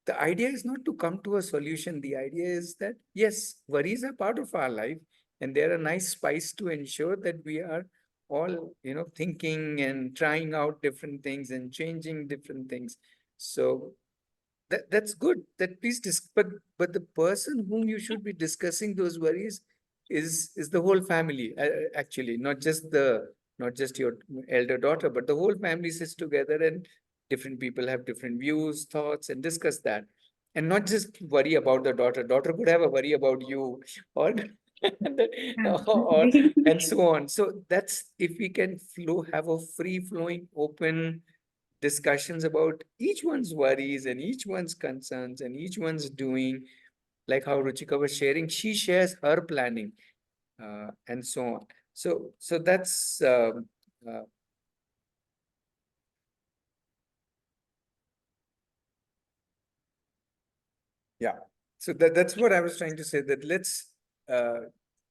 A: The idea is not to come to a solution. The idea is that, yes, worries are part of our life and they're a nice spice to ensure that we are all, thinking and trying out different things and changing different things. So that's good. That please but the person whom you should be discussing those worries is the whole family, actually, not just your elder daughter, but the whole family sits together and different people have different views, thoughts, and discuss that. And not just worry about the daughter. Daughter could have a worry about you, or or and so on. So that's if we can have a free flowing, open discussions about each one's worries and each one's concerns and each one's doing, like how Ruchika was sharing, she shares her planning, and so on. So that's uh, yeah. So that's what I was trying to say, that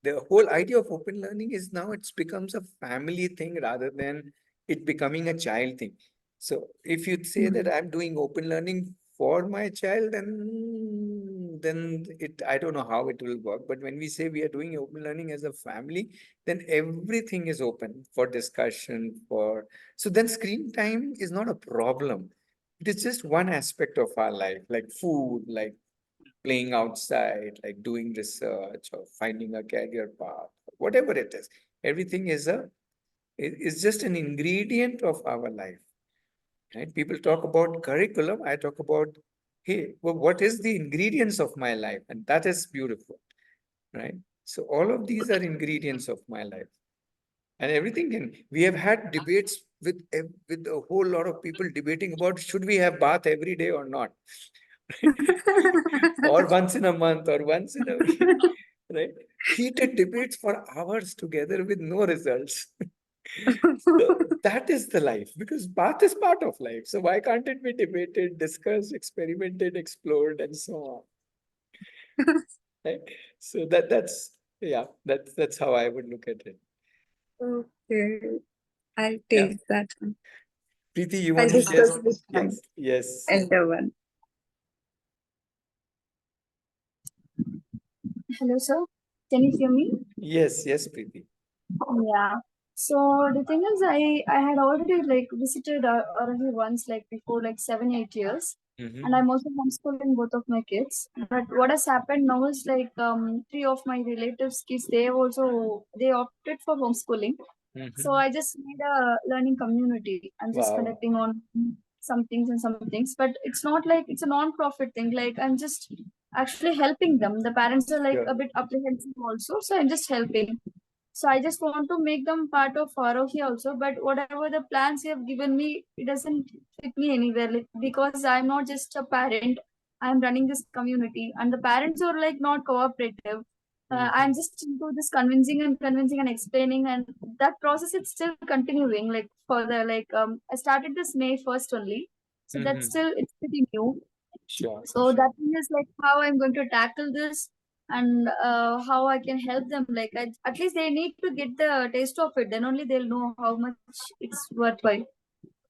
A: the whole idea of open learning is now it's becomes a family thing rather than it becoming a child thing. So if you say that I'm doing open learning for my child, then then I don't know how it will work. But when we say we are doing open learning as a family, then everything is open for discussion. So then screen time is not a problem. It is just one aspect of our life, like food, like playing outside, like doing research or finding a career path, whatever it is. Everything is just an ingredient of our life. Right? People talk about curriculum. I talk about, hey, well, what is the ingredients of my life? And that is beautiful, right? So all of these are ingredients of my life. And everything we have had debates with a whole lot of people debating about should we have bath every day or not? Or once in a month or once in a week, right? Heated debates for hours together with no results. So that is the life, because bath is part of life. So why can't it be debated, discussed, experimented, explored, and so on? Right? So that's how I would look at it.
J: Okay, I'll
A: Yeah.
J: take that one.
A: Preeti, you
J: I'll
A: want to share?
J: discuss with my
A: Yes.
J: elder one. Hello, sir. Can you hear me?
A: Yes, Preeti.
J: Yeah. So the thing is, I had already like visited Aarohi once, like before, like 7-8 years,
A: Mhm.
J: and I'm also homeschooling both of my kids. But what has happened now is like three of my relatives' kids they opted for homeschooling. So
A: Mhm.
J: I just made a learning community. I'm just
A: Wow.
J: conducting on some things and some things, but it's not like it's a non-profit thing. Like I'm just actually helping them. The parents are like
A: Sure.
J: a bit apprehensive also, so I'm just helping. So I just want to make them part of Aarohi also, but whatever the plans you have given me, it doesn't fit me anywhere. Like because I'm not just a parent, I'm running this community, and the parents are like not cooperative. I'm just into this convincing and explaining, and that process is still continuing. Like for the I started this May 1st only, so that's still it's pretty new.
A: Sure.
J: So that thing is like how I'm going to tackle this and how I can help them. Like at least they need to get the taste of it. Then only they'll know how much it's worthwhile.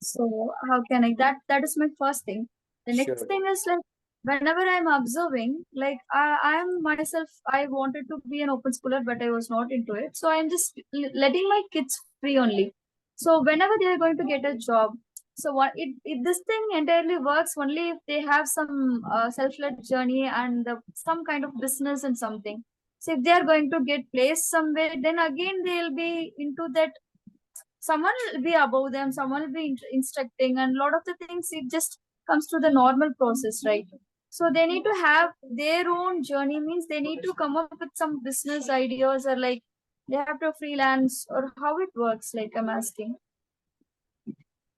J: So how can I? That is my first thing. The next
A: Sure.
J: thing is like whenever I'm observing, like I'm myself, I wanted to be an open schooler, but I was not into it. So I'm just letting my kids free only. So whenever they are going to get a job, so what this thing entirely works only if they have some self-led journey and some kind of business and something. So if they are going to get placed somewhere, then again they'll be into that. Someone will be above them, someone will be instructing, and a lot of the things it just comes to the normal process, right? So they need to have their own journey, means they need to come up with some business ideas, or like they have to freelance, or how it works, like I'm asking.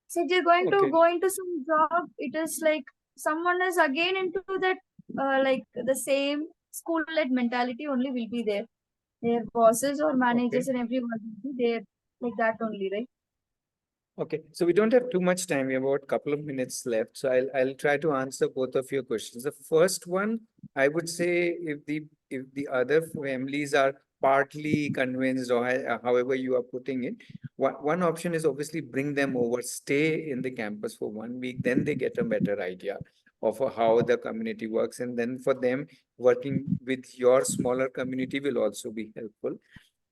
J: So if they're going to
A: Okay.
J: go into some job, it is like someone is again into that like the same school led mentality only will be there. Their bosses or managers
A: Okay.
J: and everyone will be there like that only, right?
A: Okay, so we don't have too much time. We have about a couple of minutes left. So I'll try to answer both of your questions. The first one, I would say if the other families are partly convinced, or however you are putting it, one option is obviously bring them over, stay in the campus for 1 week, then they get a better idea of how the community works. And then for them, working with your smaller community will also be helpful.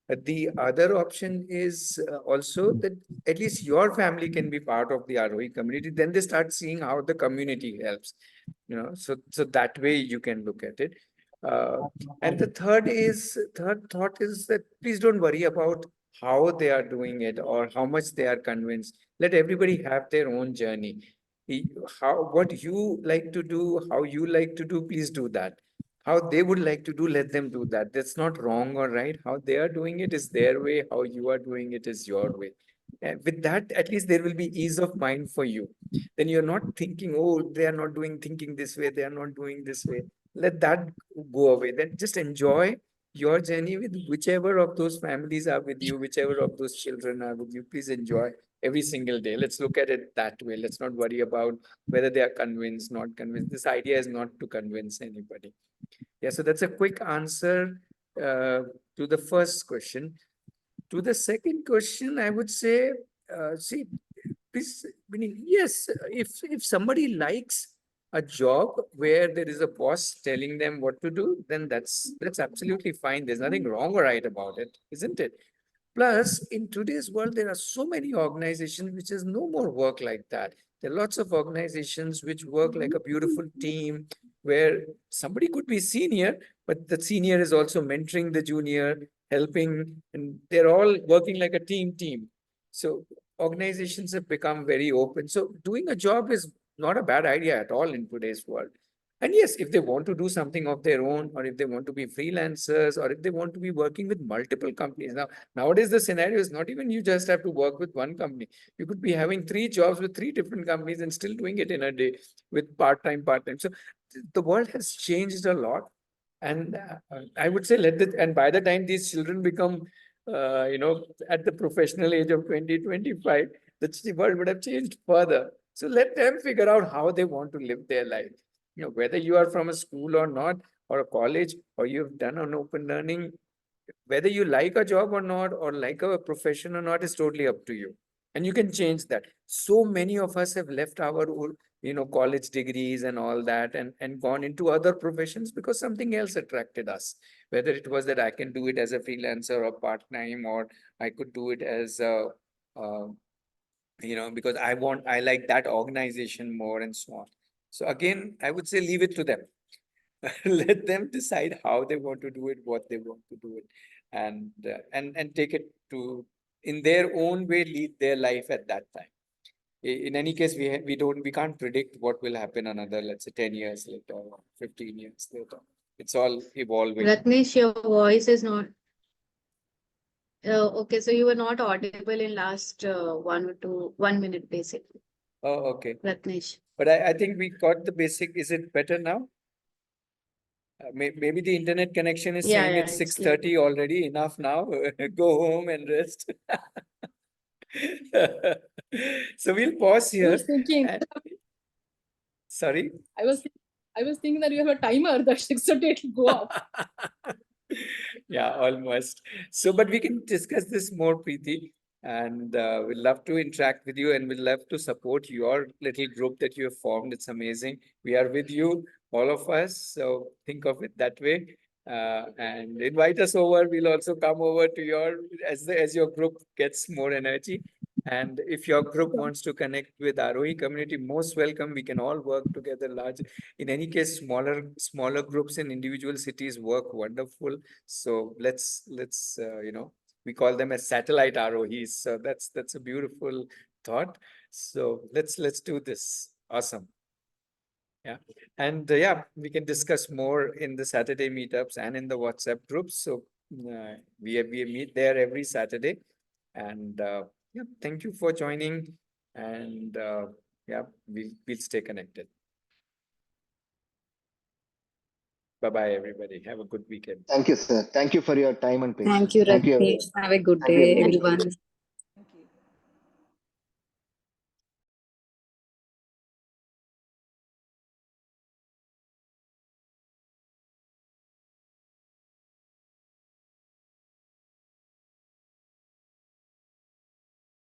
A: The other option is also that at least your family can be part of the Aarohi community. Then they start seeing how the community helps, so that way you can look at it. And the third thought is that please don't worry about how they are doing it or how much they are convinced. Let everybody have their own journey. What you like to do, how you like to do, please do that. How they would like to do, let them do that. That's not wrong or right. How they are doing it is their way. How you are doing it is your way. And with that, at least there will be ease of mind for you. Then you're not thinking, oh, they are not thinking this way, they are not doing this way. Let that go away. Then just enjoy your journey with whichever of those families are with you, whichever of those children are with you. Please enjoy every single day. Let's look at it that way. Let's not worry about whether they are convinced, not convinced. This idea is not to convince anybody. Yeah, so that's a quick answer to the first question. To the second question, I would say, see, please, meaning, yes, if somebody likes a job where there is a boss telling them what to do, then that's absolutely fine. There's nothing wrong or right about it, isn't it? Plus, in today's world, there are so many organizations which is no more work like that. There are lots of organizations which work like a beautiful team where somebody could be senior, but the senior is also mentoring the junior, helping, and they're all working like a team. So organizations have become very open. So doing a job is not a bad idea at all in today's world. And yes, if they want to do something of their own, or if they want to be freelancers, or if they want to be working with multiple companies. Now, nowadays, the scenario is not even you just have to work with one company. You could be having 3 jobs with 3 different companies and still doing it in a day with part-time. So the world has changed a lot. And I would say and by the time these children become, at the professional age of 20, 25, the world would have changed further. So let them figure out how they want to live their life. Whether you are from a school or not, or a college, or you've done an open learning, whether you like a job or not, or like a profession or not, is totally up to you. And you can change that. So many of us have left our old, college degrees and all that, and gone into other professions because something else attracted us. Whether it was that I can do it as a freelancer or part-time, or I could do it as a, because I like that organization more, and so on. So again, I would say leave it to them. Let them decide how they want to do it, what they want to do it, and take it to, in their own way, lead their life at that time. In any case, we can't predict what will happen another, let's say, 10 years later, or 15 years later. It's all evolving.
G: Ratnesh, your voice is not. Okay, so you were not audible in last 1 minute, basically.
A: Oh, okay.
G: Ratnesh.
A: But I think we got the basic. Is it better now? Maybe the internet connection is saying it's 6:30 already. Enough now. Go home and rest. So we'll pause
F: I
A: here.
F: was thinking,
A: Sorry?
F: I was thinking that you have a timer that 6:30 will go off.
A: Yeah, almost. So, but we can discuss this more, Preeti, and we'd love to interact with you, and we'd love to support your little group that you have formed. It's amazing. We are with you, all of us. So think of it that way. And invite us over. We'll also come over to as your group gets more energy. And if your group wants to connect with Aarohi community, most welcome. We can all work together large. In any case, smaller groups in individual cities work wonderful. So let's we call them as satellite Aarohis. So that's a beautiful thought. So let's do this. Awesome. Yeah. And yeah, we can discuss more in the Saturday meetups and in the WhatsApp groups. So we meet there every Saturday. And yeah, thank you for joining. And yeah, we'll stay connected. Bye-bye, everybody. Have a good weekend.
B: Thank you, sir. Thank you for your time and patience.
J: Thank you,
B: Thank you,
J: Ratnesh.
B: everyone.
J: Have a good
B: Thank you,
J: day,
B: everyone.
J: everyone.